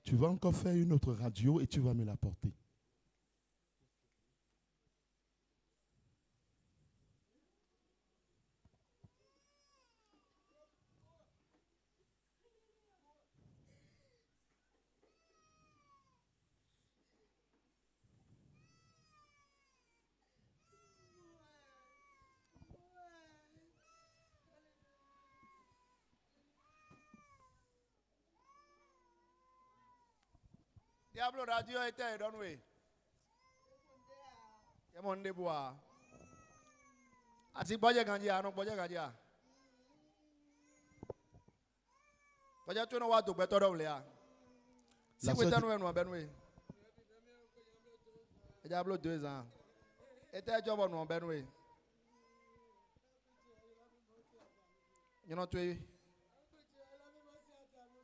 Tu vas encore faire une autre radio et tu vas me l'apporter. Diablo radio était donné. Il y a mon débois. Asi boya gandia, non boya gandia. Boya tu no wa do beto do lea. Si vous êtes nous benwe. Diablo 2 ans. Était job nous benwe. You know tu.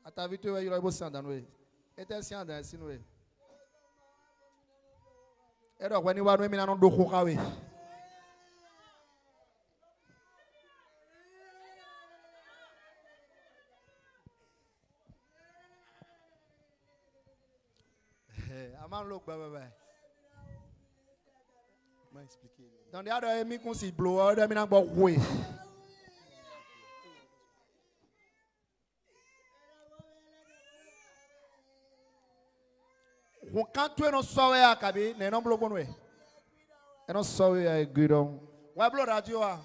Ata vitu we yiro bo sandanwe. Était si anda si nous. Ero kwani wa no mi na no do ko kawe. Aman look baba. M'a expliqué. Dans dia do mi kon si blow, do mi na gbo kwe. Quand tu es non sauvé à Kabi, ne non bloquons nous. Et non sauvé à Guidon. Ouais, bloquons radio à.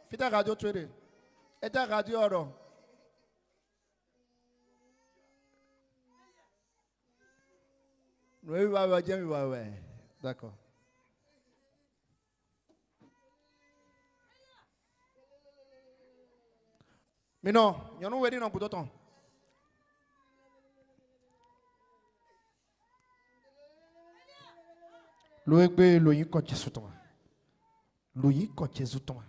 Fais radio tu es. Et ta radio alors. Oui, ouais. D'accord. Mais non, il y a non wedding non pour d'autres. Loïc loyin ko Jésus toi. Loyi ko Jésus toma.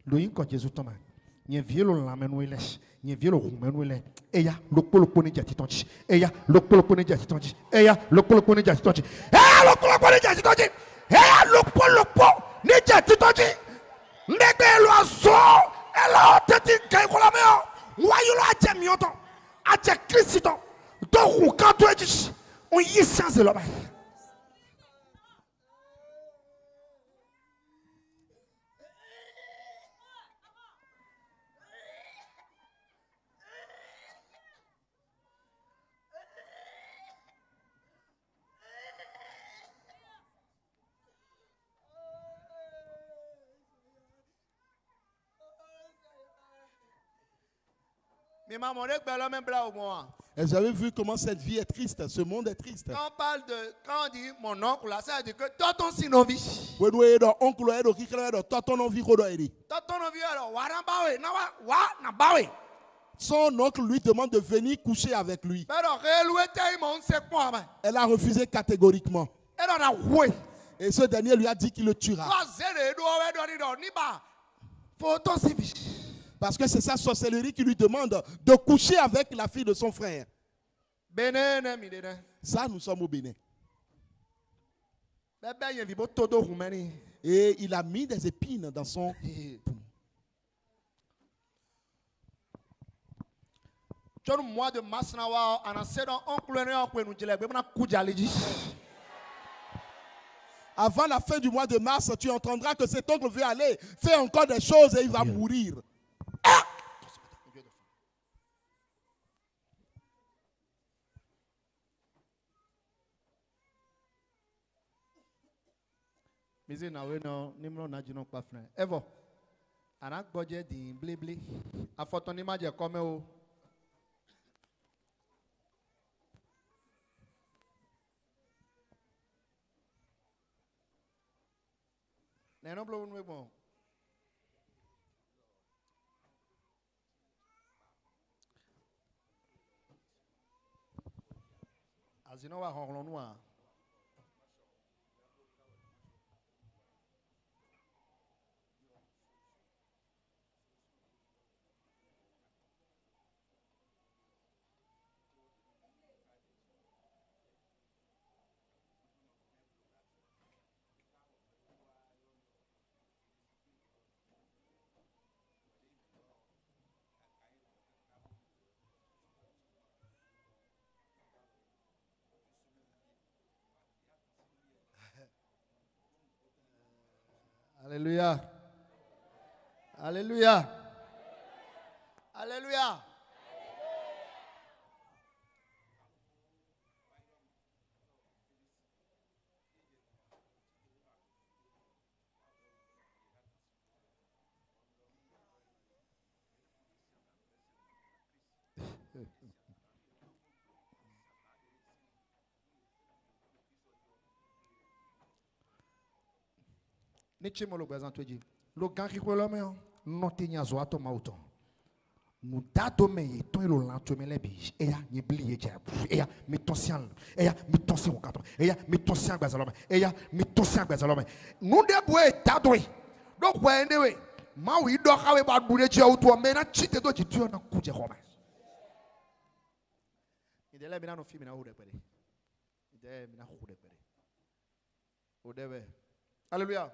Loyi ko Jésus toma. Nye vielo la menuele. Nye vielo menuele. Eya lokolo ni jati tonji. Eya lokolo ni jati tonji. Eya lokolo ni jati tonji. Eya lokolo ni jati tonji. Eya lokolo ni jati tonji. Ndege lo aso. Ela teti kai ko la meo. Wa yo la je mioto. A je Christo. Do hu kan to eji. On yi sans lo ba. Et vous avez vu comment cette vie est triste, ce monde est triste. Quand on parle de, quand on dit mon oncle, là, ça veut dire que tonton sinovi. Son oncle lui demande de venir coucher avec lui. Elle a refusé catégoriquement. Et ce dernier lui a dit qu'il le tuera. Parce que c'est sa sorcellerie qui lui demande de coucher avec la fille de son frère. Ça, nous sommes au Bénin. Et il a mis des épines dans son poumon. Avant la fin du mois de mars, tu entendras que cet oncle veut aller faire encore des choses et il va mourir. Mizi na we no nimro na jino pa fran evo ana gboje din bleble afoton ni ma je come o na no blow we bon azino wa honron nu a Alléluia. Alléluia. Alléluia. Nichimo lo bezan tweji lo gan ki ko lo me no te nya zo ato mauto nu dato me ye ton lo lan to me le bi e ya ni bli ye ja e ya mi tonsian e ya mi tonsian kato e ya mi tonsian gbazalo me e ya mi tonsian gbazalo me nu de bo e dato e do ko ende we ma wi do ka we ba bu de ji auto me na chite do ji tu na ku je ko ma ide le mi na no fi mi na ho de pere ide mi na ho de pere o de be alléluia.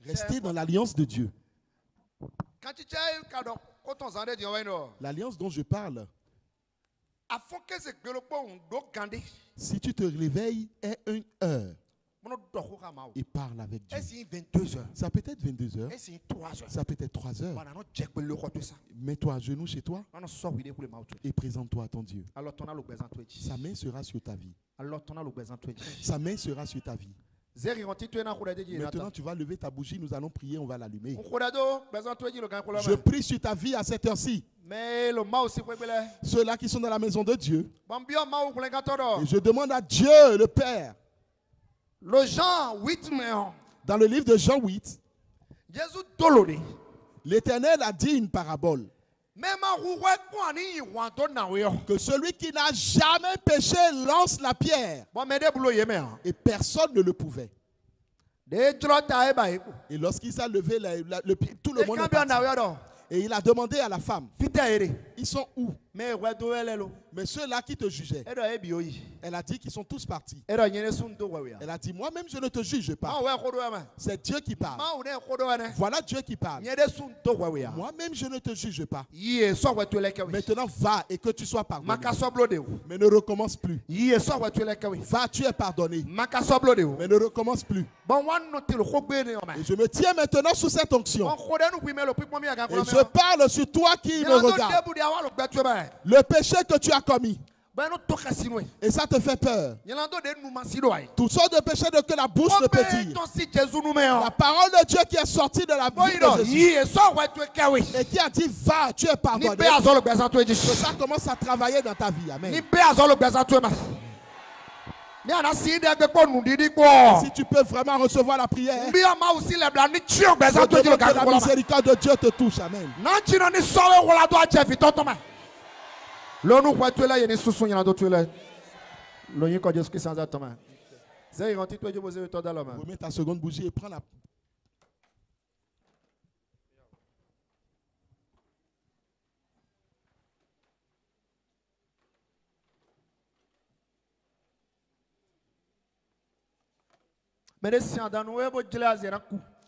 Restez dans l'alliance de Dieu. L'alliance dont je parle. Si tu te réveilles, aie une heure et parle avec Dieu. Ça peut être 22 heures. Ça peut être 3 heures. Mets-toi à genoux chez toi et présente-toi à ton Dieu. Sa main sera sur ta vie. Sa main sera sur ta vie. Maintenant, tu vas lever ta bougie, nous allons prier, on va l'allumer. Je prie sur ta vie à cette heure-ci. Ceux-là qui sont dans la maison de Dieu. Et je demande à Dieu, le Père. Le Jean 8, dans le livre de Jean 8, l'Éternel a dit une parabole. Que celui qui n'a jamais péché lance la pierre. Et personne ne le pouvait. Et lorsqu'il s'est levé, le pied, tout le monde est parti. Et il a demandé à la femme, ils sont où? Mais ceux-là qui te jugeaient, elle a dit qu'ils sont tous partis. Elle a dit, moi-même je ne te juge pas. C'est Dieu qui parle. Voilà Dieu qui parle. Moi-même je ne te juge pas. Maintenant va et que tu sois pardonné. Mais ne recommence plus. Va, tu es pardonné. Mais ne recommence plus. Et je me tiens maintenant sous cette onction. Et je parle sur toi qui me regarde. Le péché que tu as commis. Et ça te fait peur. Toutes sortes de péchés que la bouche ne peut dire. La parole de Dieu qui est sortie de la bouche de Jésus. Et qui a dit, va, tu es pardonné. Que ça commence à travailler dans ta vie. Amen. Si tu peux vraiment recevoir la prière, que la miséricorde de Dieu te touche. Amen. Remets ta seconde bougie et prends la.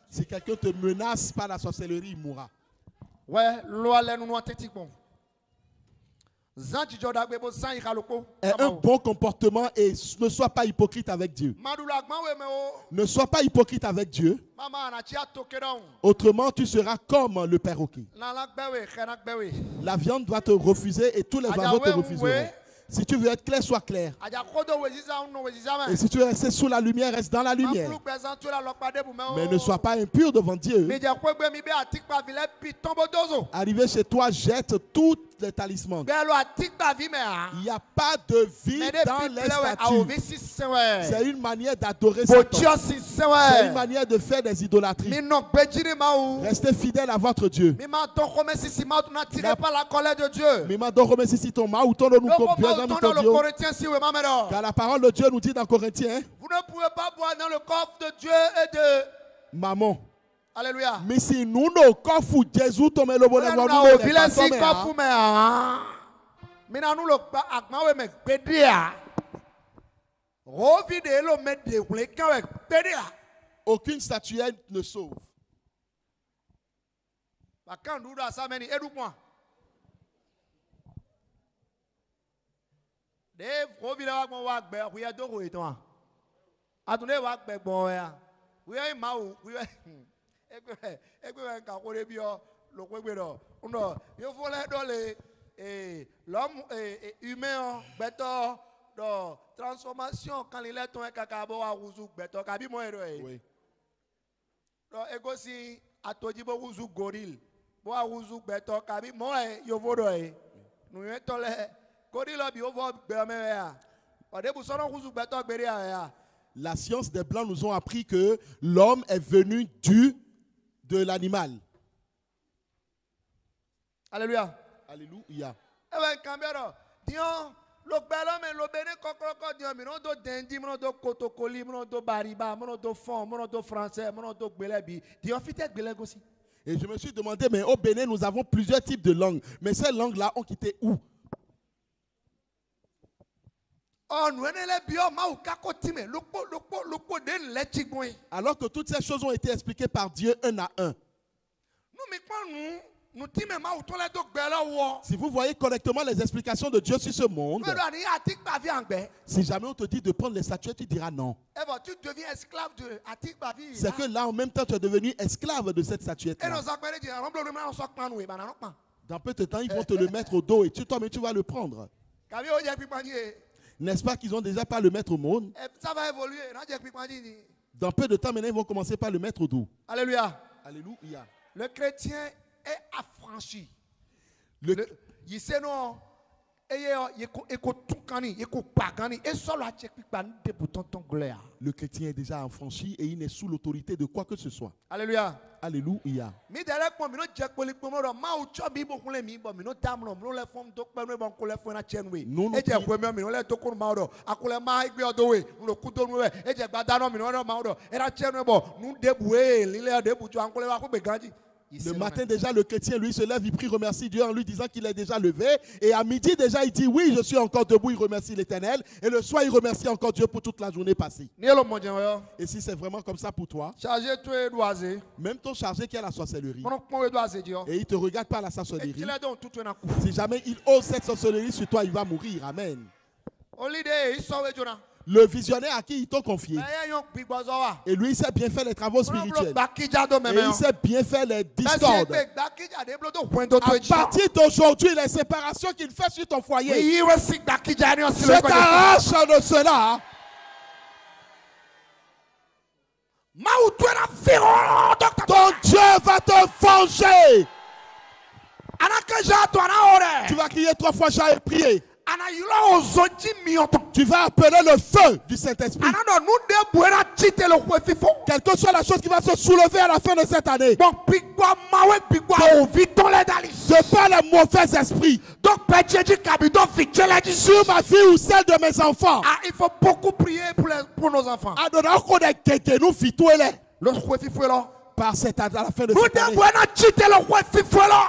Si quelqu'un te menace par la sorcellerie, il mourra. Aie un bon comportement et ne sois pas hypocrite avec Dieu. Ne sois pas hypocrite avec Dieu. Autrement, tu seras comme le perroquet. La viande doit te refuser et tous les oiseaux te refuseront. Si tu veux être clair, sois clair. Et si tu veux rester sous la lumière, reste dans la lumière. Mais ne sois pas impur devant Dieu. Arrivé chez toi, jette tous les talismans. Il n'y a pas de vie dans les statues. C'est une manière d'adorer Satan. C'est une manière de faire des idolâtries. Restez fidèles à votre Dieu. Car la parole de Dieu nous dit dans Corinthiens, vous ne pouvez pas boire dans le coffre de Dieu et de maman. Alléluia. Mais si nous nos coffres Jésus tombe le bonheur nous aucune statuette ne sauve. L'homme humain, transformation quand il est tombé kakabo à Ouzou beto kabi mo ero e. Oui. Donc egosi atodibo Ouzou gorille. Bo a Ouzou beto kabi mo e yovodo e. Nous etole gorille bi ovo beme ya. Odebu sono Ouzou beto gbere ya. La science des blancs nous ont appris que l'homme est venu de l'animal. Alléluia. Alléluia. Eh Cambero, Dion lo belo me lo bene kokroko Dion mi no do dendi mo do kotokoli mo do bariba mo do fond mo do français mo do gbelebi Dion fitet gbelego si. Et je me suis demandé, mais au Bénin nous avons plusieurs types de langues, mais ces langues là ont quitté où? Alors que toutes ces choses ont été expliquées par Dieu un à un. Si vous voyez correctement les explications de Dieu sur ce monde, si jamais on te dit de prendre les statuettes, tu diras non. C'est que là, en même temps, tu es devenu esclave de cette statuette. Dans peu de temps, ils vont te le mettre au dos et toi-même, tu vas le prendre. N'est-ce pas qu'ils ont déjà pas le mettre au monde? Ça va évoluer. Dans peu de temps, maintenant, ils vont commencer par le mettre au dos. Alléluia. Alléluia. Le chrétien est affranchi. Le chrétien est déjà affranchi et il n'est sous l'autorité de quoi que ce soit. Alléluia. Alléluia. Le matin déjà, le chrétien, lui, se lève, il prie, remercie Dieu en lui disant qu'il est déjà levé. Et à midi déjà, il dit oui, je suis encore debout, il remercie l'Éternel. Et le soir, il remercie encore Dieu pour toute la journée passée. Et si c'est vraiment comme ça pour toi, même ton chargé qui a la sorcellerie, et il te regarde par la sorcellerie, si jamais il ose cette sorcellerie sur toi, il va mourir. Amen. Le visionnaire à qui ils t'ont confié. Et lui, il sait bien faire les travaux spirituels. Et il sait bien faire les discordes. À partir d'aujourd'hui, les séparations qu'il fait sur ton foyer, je t'arrache de cela. Ton Dieu va te venger. Tu vas crier 3 fois, j'ai prié. Tu vas appeler le feu du Saint-Esprit. Quelle que soit la chose qui va se soulever à la fin de cette année, de par les mauvais esprits sur ma vie ou celle de mes enfants. Il faut beaucoup prier pour nos enfants. Par cette à la fin de cette année.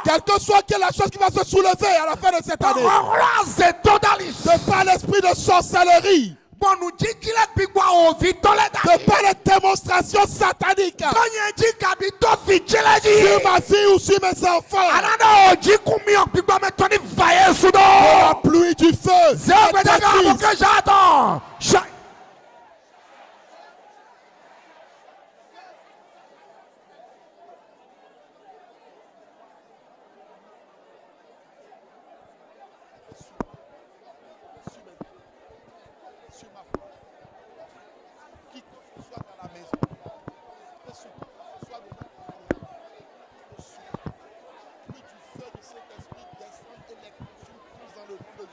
Quelle que soit la chose qui va se soulever à la fin de cette année. De par l'esprit de sorcellerie. De par les démonstrations sataniques. Sur ma vie ou sur mes enfants. De la pluie du feu.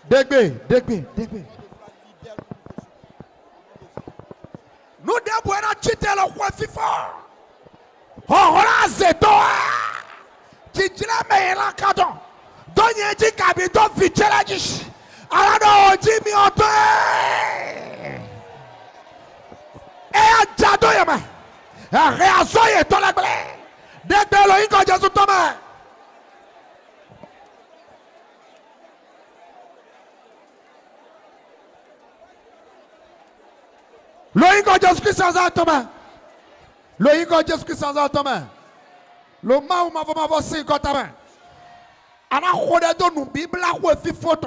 Degbe. Nous devons quitter le roi fifo. Oh là c'est toi. Titila me la kadon. Donye di kabito fichela jish. Alado jimi oto. Jado yama. Réaction est dans la glé. Degbe lo inko Jésus Thomas. Loïko Jésus-Christ sans attendre. Loïko Jésus-Christ sans attendre. Le maou m'a voici quand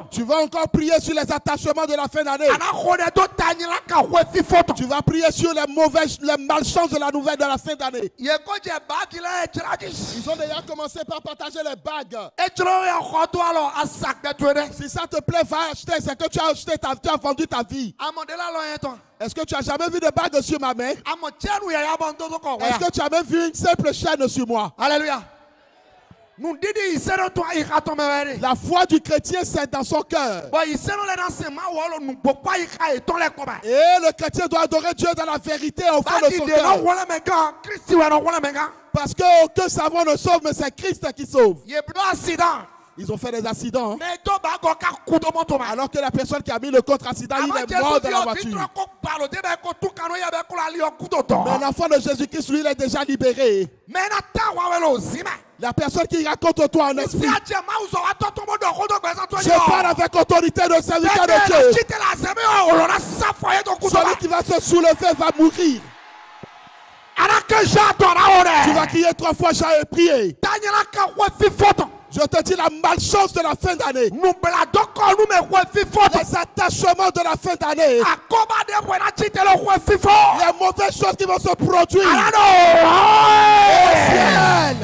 tu vas encore prier sur les attachements de la fin d'année. Tu vas prier sur les malchances de la nouvelle de la fin d'année. Ils ont déjà commencé par partager les bagues. Si ça te plaît, va acheter. C'est que tu as acheté, tu as vendu ta vie. Est-ce que tu as jamais vu de bague sur ma main? Est-ce que tu as même vu une simple chaîne sur moi? Alléluia. La foi du chrétien, c'est dans son cœur. Et le chrétien doit adorer Dieu dans la vérité au fond de son cœur. Parce qu'aucun savant ne sauve, mais c'est Christ qui sauve. Ils ont fait des accidents. Alors que la personne qui a mis le contre-accident, il est mort dans la voiture. Mais l'enfant de Jésus-Christ, lui, il est déjà libéré. La personne qui raconte toi en esprit. Je parle avec autorité de serviteur de Dieu. Celui qui va se soulever va mourir. Tu vas crier 3 fois, j'ai prié. Je te dis la malchance de la fin d'année. Les attachements de la fin d'année. Les mauvaises choses qui vont se produire. Au ciel.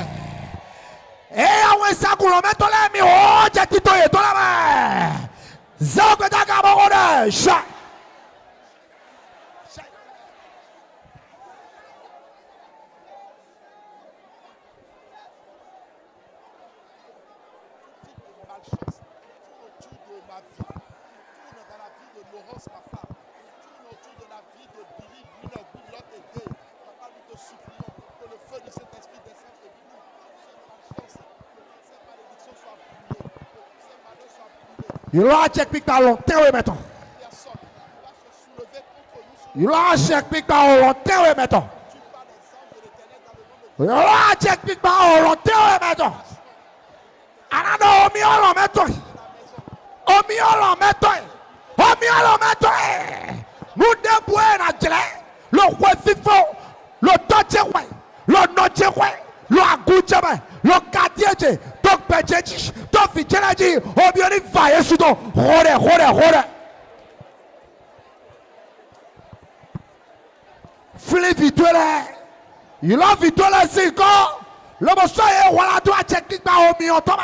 Rose, ma femme, tourne autour de la vie de Billy, Winner, Goodluck et Dave. Papa, nous te supplions que le feu du Saint-Esprit descende et nous, cette chance, que cette malédiction soit brûlée, que ces malheurs soient brûlés. Il a check pic par longtemps, oui, maintenant. Personne va se soulever contre nous. Il a check pic par longtemps, oui, maintenant. Il a check pic par longtemps, oui, maintenant. Anado, omi olo meto. Omi olo meto. Omi olo meto. Nous débrouillons na jele. Le roi fifo, le toche le noche le agoucheme, le katieje, donc pejeji, donc fichelaji, obioni vaye sudo. Rore. Philippe Vitola. Il a Vitola 5 ans. Le monsieur est voilà doit checker par au million Thomas.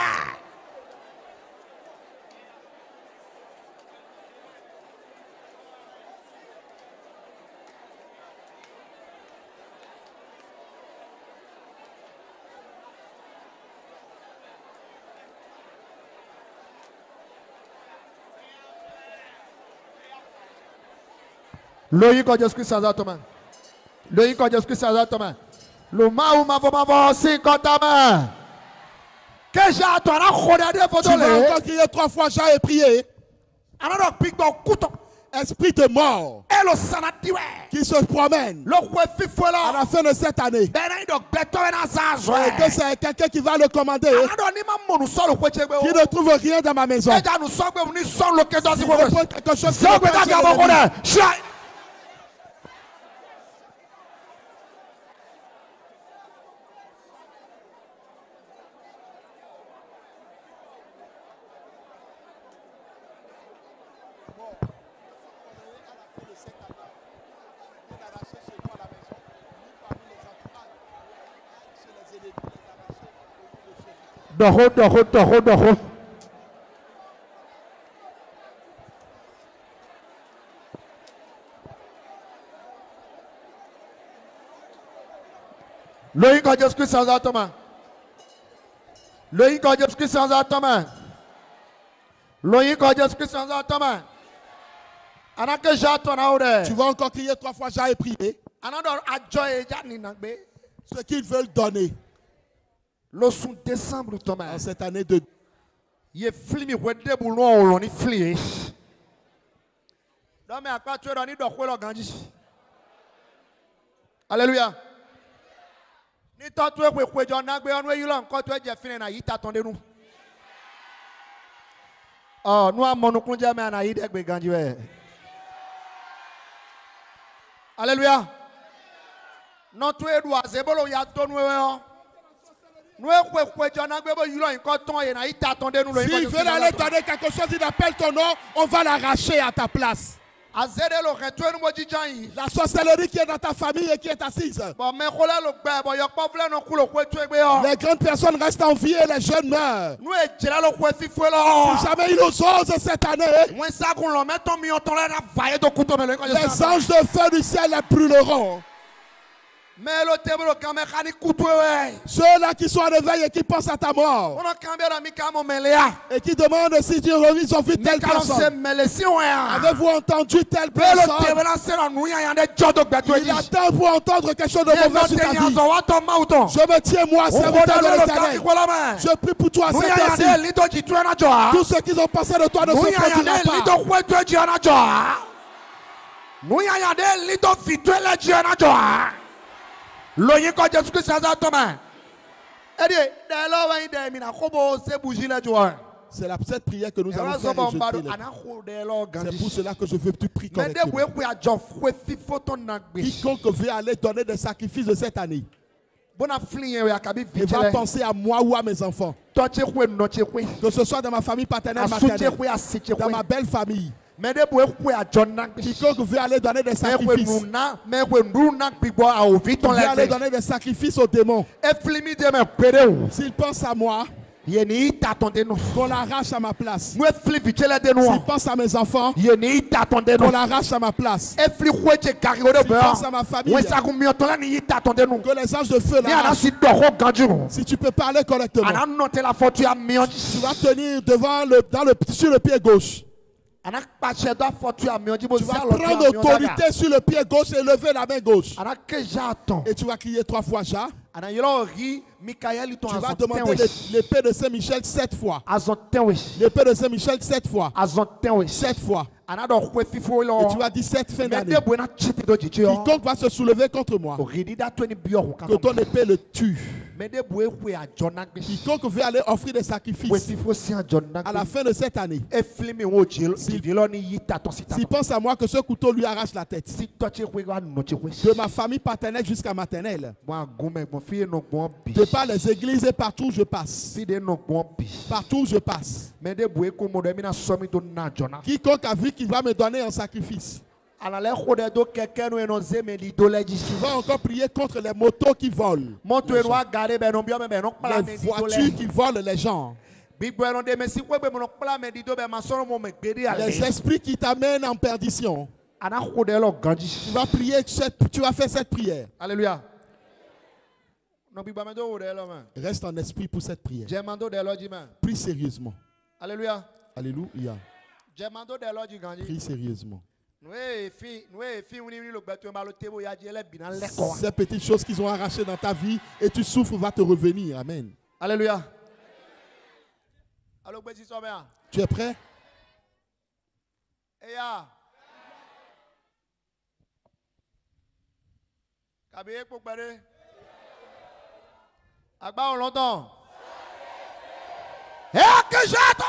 Loïc a Jésus sans Thomas. Loïc a Jésus sans Thomas. Le maou ma aussi quand ta main. Que j'ai attendu à regarder photo. Tu vas encore crier 3 fois, j'ai prié. Alors pique ton couteau. Esprit de mort Et le sanatiwe qui se promène le roi fifo là à la fin de cette année. Et que c'est quelqu'un qui va le commander. Qui ne trouve rien dans ma maison. S'il reprend quelque chose qui Doro. Loïc a Jésus sans attendre. Loïc a Jésus sans attendre. Loïc a Jésus sans attendre. Tu vas encore crier 3 fois, j'ai prié. Ce qu'ils veulent donner. Le sous décembre Thomas. En cette année de. Il est flimé pour des boulons on est flié. Non mais à quoi tu es dans le gandhi. Alléluia. Ni toi tu es pour John Nagbe on est là encore tu es déjà fini na y t'attendez nous. Oh nous à mon kondia mais na y de gandhi ouais. Alléluia. Non tu es doit zebolo ya tonu ouais. S'il veut aller donner quelque chose, il appelle ton nom, on va l'arracher à ta place. La sorcellerie qui est dans ta famille et qui est assise. Les grandes personnes restent en vie et les jeunes meurent. Si jamais ils nous osent cette année, les anges de feu du ciel les brûleront. Ceux-là qui sont en éveil et qui pensent à ta mort et qui demandent si ils ont vu telle personne. Avez-vous entendu telle personne? Il attend pour entendre quelque chose de mauvais sur ta vie. Je me tiens moi, serviteur de l'Éternel. Je prie pour toi cette heure-ci. Tous ceux qui ont pensé de toi ne se produiront pas. Loïc a Jésus Christ sans attendre. C'est cette prière que nous allons faire. C'est pour cela que je veux que tu pries correctement. Quiconque veut aller donner des sacrifices de cette année, il va penser à moi ou à mes enfants. Que ce soit dans ma famille paternelle, maternelle, dans ma belle famille. Quiconque veut aller donner des sacrifices, veut aller donner des sacrifices aux démons. S'il pense à moi, qu'on l'arrache à ma place. S'il pense à mes enfants, qu'on l'arrache à ma place. S'il pense à ma famille, que les anges de feu l'arrachent. Si tu peux parler correctement, tu vas tenir sur le pied gauche. Tu vas prendre autorité sur le pied gauche et lever la main gauche. Et tu vas crier 3 fois Ja. Tu vas demander l'épée de Saint-Michel 7 fois. L'épée de Saint-Michel 7 fois. 7 fois. Et tu vas dire cette fin d'année. Quiconque va se soulever contre moi, que ton épée le tue. Quiconque veut aller offrir des sacrifices à la fin de cette année, s'il pense à moi que ce couteau lui arrache la tête, de ma famille paternelle jusqu'à maternelle, de par les églises et partout où je passe, partout où je passe, quiconque a vu qu'il va me donner un sacrifice, tu vas encore prier contre les motos qui volent, les voitures qui volent les gens, les esprits qui t'amènent en perdition. Tu vas prier, tu vas faire cette prière. Alléluia. Reste en esprit pour cette prière. Prie sérieusement. Alléluia. Alléluia. Prie sérieusement. Ces petites choses qu'ils ont arrachées dans ta vie et tu souffres va te revenir. Amen. Alléluia. Tu es prêt? Longtemps. Et que j'attends.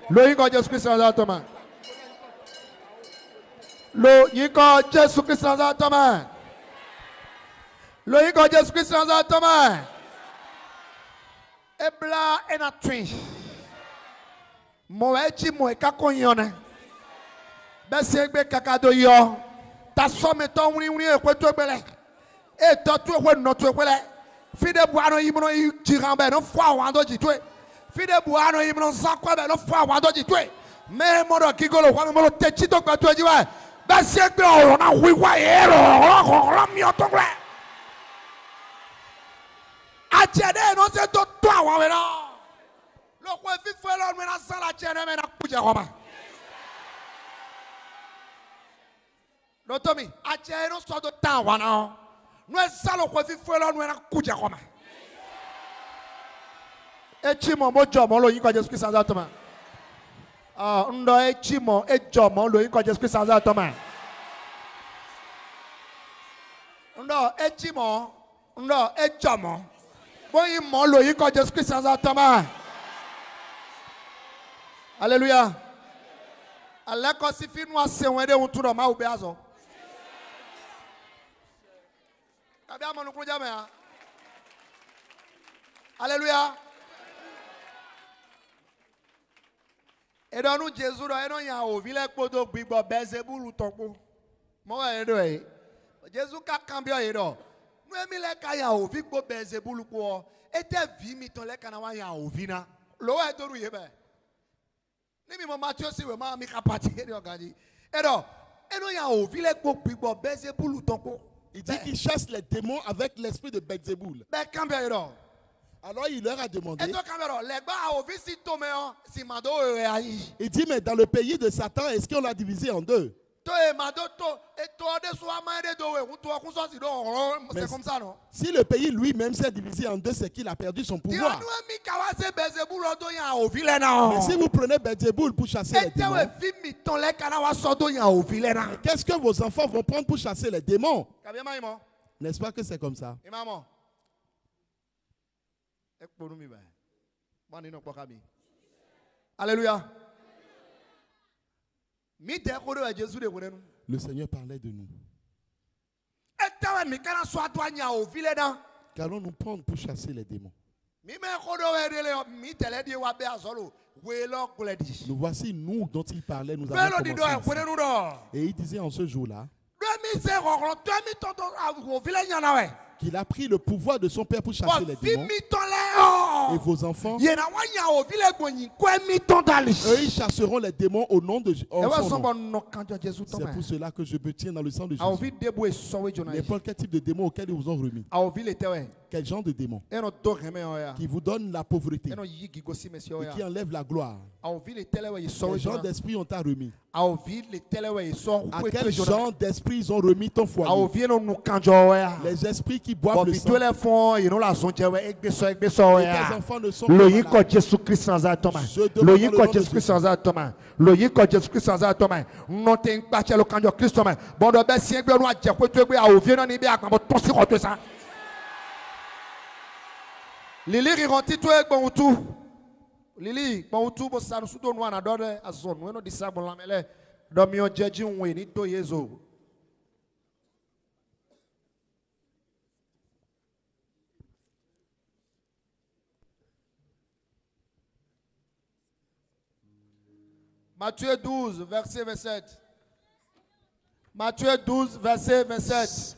Le yinko Jésus Christ sans attendre. Le yinko Jésus Christ sans attendre. Le yinko Jésus Christ sans attendre. Ebla ena twin. Moechi moeka konyone. Besegbe kakado yo. Ta somme ton wuni ekwetu egbele. E to tu ekwe no tu ekwele. Fide buano yimono jirambe no fwa wando jitwe. Fide buano yimono sakwa be no fwa wando jitwe. Me modo kigolo kwa mo techito kwa tu ejiwa. Besegbe oro na wiwa yero oro mi otongwe. Achede no se to to awa we no. Lo kwa fifo lo me na sala chene me na kuja koma. No Tommy, achede no so to ta wa no. No e salo kwa fifo lo me na kuja koma. Echimo mojo lo yin kwa Jésus Christ sans attendre. Ah, ndo echimo ejomo lo yin kwa Jésus Christ sans attendre. Ndo echimo ndo ejomo boyi mo lo yin kwa Jésus Christ sans attendre. Alléluia. Allah ko si fi nu ase won de un tu do ma ube azo. Kabi amonu kuru jame ha. Alléluia. Edonu Jésus do eno yan o vile podo gbigbo Beelzebul tonpo. Mo wa edo e. Jésus ka cambio edo. Nu emi le ka yan o vi gbo Beelzebul po. Ete vi mi ton le kana wa yan o vi na. Lo wa edo ru ye be. Ni mi mo Matthieu si we ma mi ka parti edo gaji. Edo eno yan o vile gbo gbigbo Beelzebul tonpo. Il dit qu'il chasse les démons avec l'esprit de Beelzebul. Be cambio edo. Alors il leur a demandé. Il dit, mais dans le pays de Satan, est-ce qu'on l'a divisé en deux? C'est comme ça, non? Si le pays lui-même s'est divisé en deux, c'est qu'il a perdu son pouvoir. Mais si vous prenez Belzéboul pour chasser les démons, qu'est-ce que vos enfants vont prendre pour chasser les démons? N'est-ce pas que c'est comme ça? Alléluia. Le Seigneur parlait de nous. Qu'allons-nous prendre pour chasser les démons? Nous voici, nous dont il parlait, nous avons commencé. Et il disait en ce jour-là qu'il a pris le pouvoir de son père pour chasser les démons. Et vos enfants, eux, ils chasseront les démons au nom de Jésus. C'est pour cela que je me tiens dans le sang de Jésus. N'importe quel type de démon auquel ils vous ont remis. Quel genre de démon qui vous donne la pauvreté et qui enlève la gloire? Quel genre d'esprit on t'a remis? À quel genre d'esprit ils ont remis ton foyer? Les esprits qui boivent le sang. Et tes enfants ne sont pas malades. Je demande dans le nom de Jésus. Lili rironti tu ek bontu. Lili bontu bo sanu sudo no na dode azon no disable la mele do mi o jeji nwe ni to yezo. Matthieu 12 verset 27. Matthieu 12 verset 27.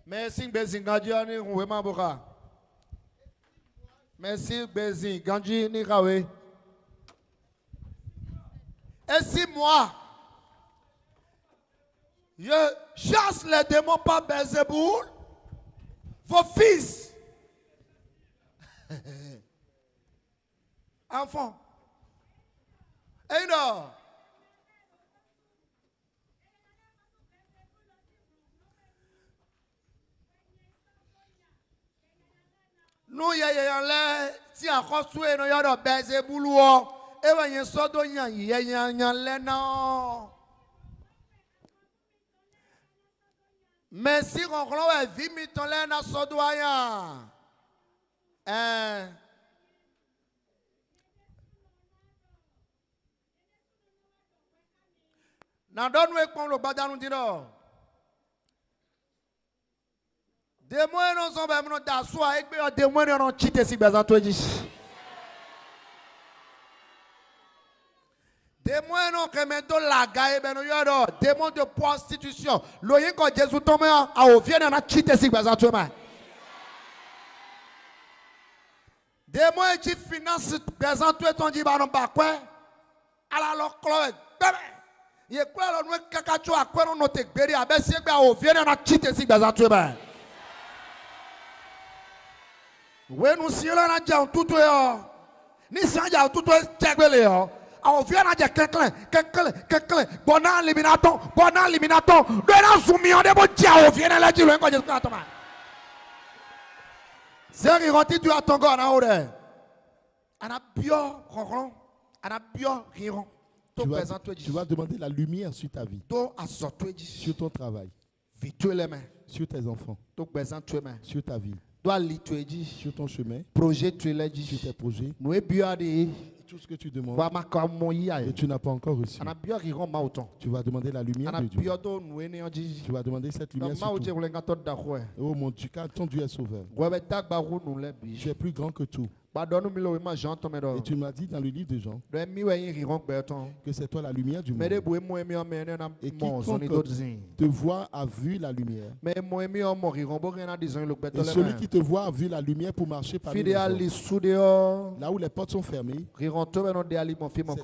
Merci Bézin Ganji ni Wema Boka. Merci Bézin Ganji ni Rawe. Et si moi, je chasse les démons par Belzéboul, vos fils, enfants, et non. Nous y a si encore soué no yoro Belzéboul o e wa yen sodo yan le non. Mais si on va vivre mi ton le na sodo yan na don we kon lo badanu diro. Démons non sont même non d'assoir et que démons non chité si besoin toi dis. Démons non que maintenant la gagne ben yo démons de prostitution. Loyin ko Jésus tombe a o vient na chité si besoin toi ma. Démons qui finance besoin toi ton dit ba non ba quoi. Ala lo cloe. Ye quoi lo no kakacho akwa no te gberi abesi gbe a o vient na chité si besoin toi ma. When nous sommes là, nous sommes tous là. Nous sommes là, tous là. On vient à dire quelqu'un. Bon éliminaton. Nous sommes là, on vient à dire c'est qui rentre tu as ton gars en haut. Tu vas demander la lumière sur ta vie, sur ton travail, sur tes enfants, sur ta vie, sur ton chemin, sur tes projets, tout ce que tu demandes et tu n'as pas encore reçu. Tu vas demander la lumière de Dieu. Tu vas demander cette lumière sur tout. Oh mon Dieu, car ton Dieu est sauveur. Tu es plus grand que tout. Et tu m'as dit dans le livre de Jean que c'est toi la lumière du monde. Et quiconque te voit a vu la lumière. Et celui qui te voit a vu la lumière pour marcher par là où les portes sont fermées. C'est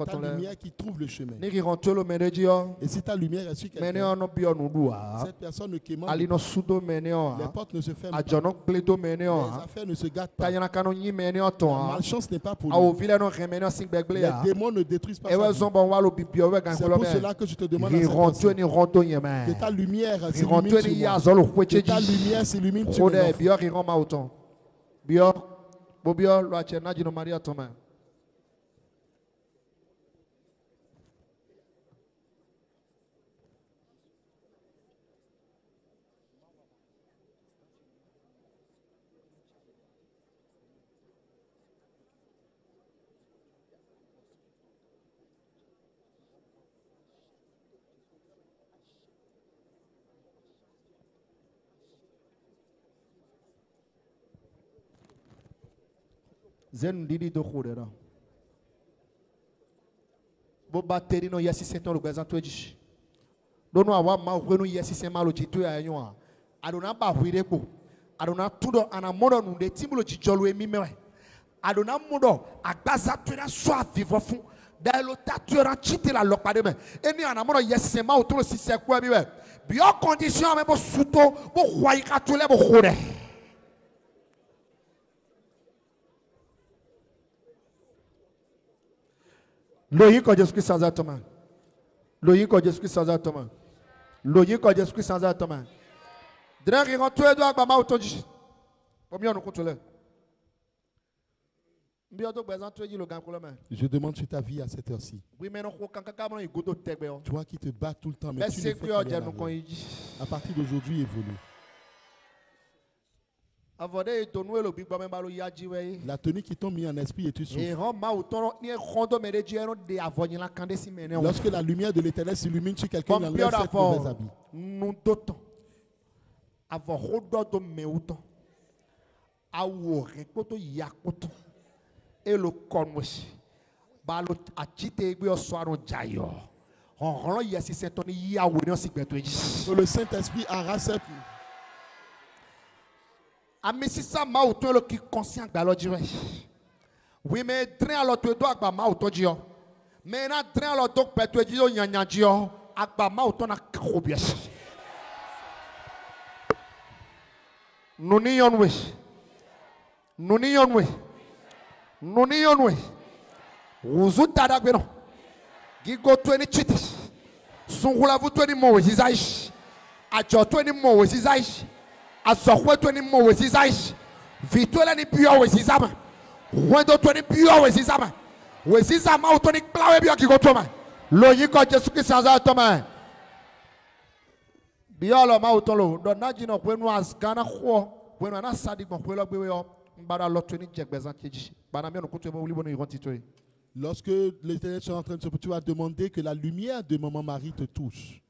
ta lumière qui trouve le chemin. Et si ta lumière est sur quelqu'un, cette personne ne quémande. Les portes ne se ferment pas. Les affaires ne se gâtent pas. malchance n'est pas pour nous. Les démons ne détruisent pas sa vie. C'est pour cela que je te demande que ta lumière s'illumine sur moi. Que ta lumière s'illumine sur moi. Zen didi do khorera bo bateri no yesi senton lo gbezan to eji dono awa ma ohwenu yesi sen malo jitu ya yon a adona ba hwirepo adona tudo anamodo nu de timulo jijolo emi mewe adona modo agbaza to na so avivo fun da lo tatu ran chite la lo pade me eni anamodo yesi sen ma otoro sise kwa mi we bi o condition me bo suto bo hwai ka to le bo khore. Loïc de Jésus-Christ sans attendre. Loïc de Jésus-Christ sans attendre. Loïc de Jésus-Christ sans attendre. Drère rentre Edouard Bama autodi. Combien on contrôle? Je demande sur ta vie à cette heure-ci. Toi qui te bats tout le temps, mais tu ne fais rien. À partir d'aujourd'hui, évolue. La tenue qui tombe mis en esprit et tu souffres. Lorsque la lumière de l'Éternel s'illumine sur quelqu'un, il enlève cette mauvaise habit. Le Saint-Esprit arrache cette. Amisisa ma auto qui conscient galo diwe. Oui mais train alors to do agba ma auto dio. Mais na train alors to peto dio nyanya dio agba ma auto na krobia. Nuni yonwe. Nuni yonwe. Nuni yonwe. Uzu tada gbeno. Gigo 20 chiti. Sungula vu 20 mo wezizai. Ajo 20 mo wezizai. Azokwe 20 mo wezizai. Vitola ni pure wezizama. Wendo 20 pure wezizama. Wezizama utoni klawe bio kigotoma. Loyiko Jesu Kristo azatoma. Biolo ma utolo do najino kwenu asgana kho kwenu na sadi bon kwelo gbewe yo mbara lotoni jegbezan keji. Bana mi onukuto ebo libo no irontitoy. Lorsque l'Éternel est en train de se, tu vas demander que la lumière de maman Marie te touche.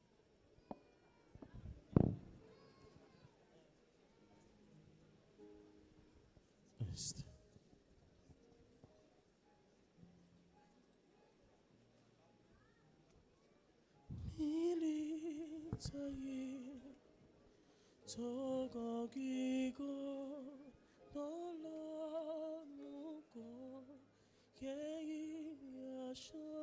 Sure.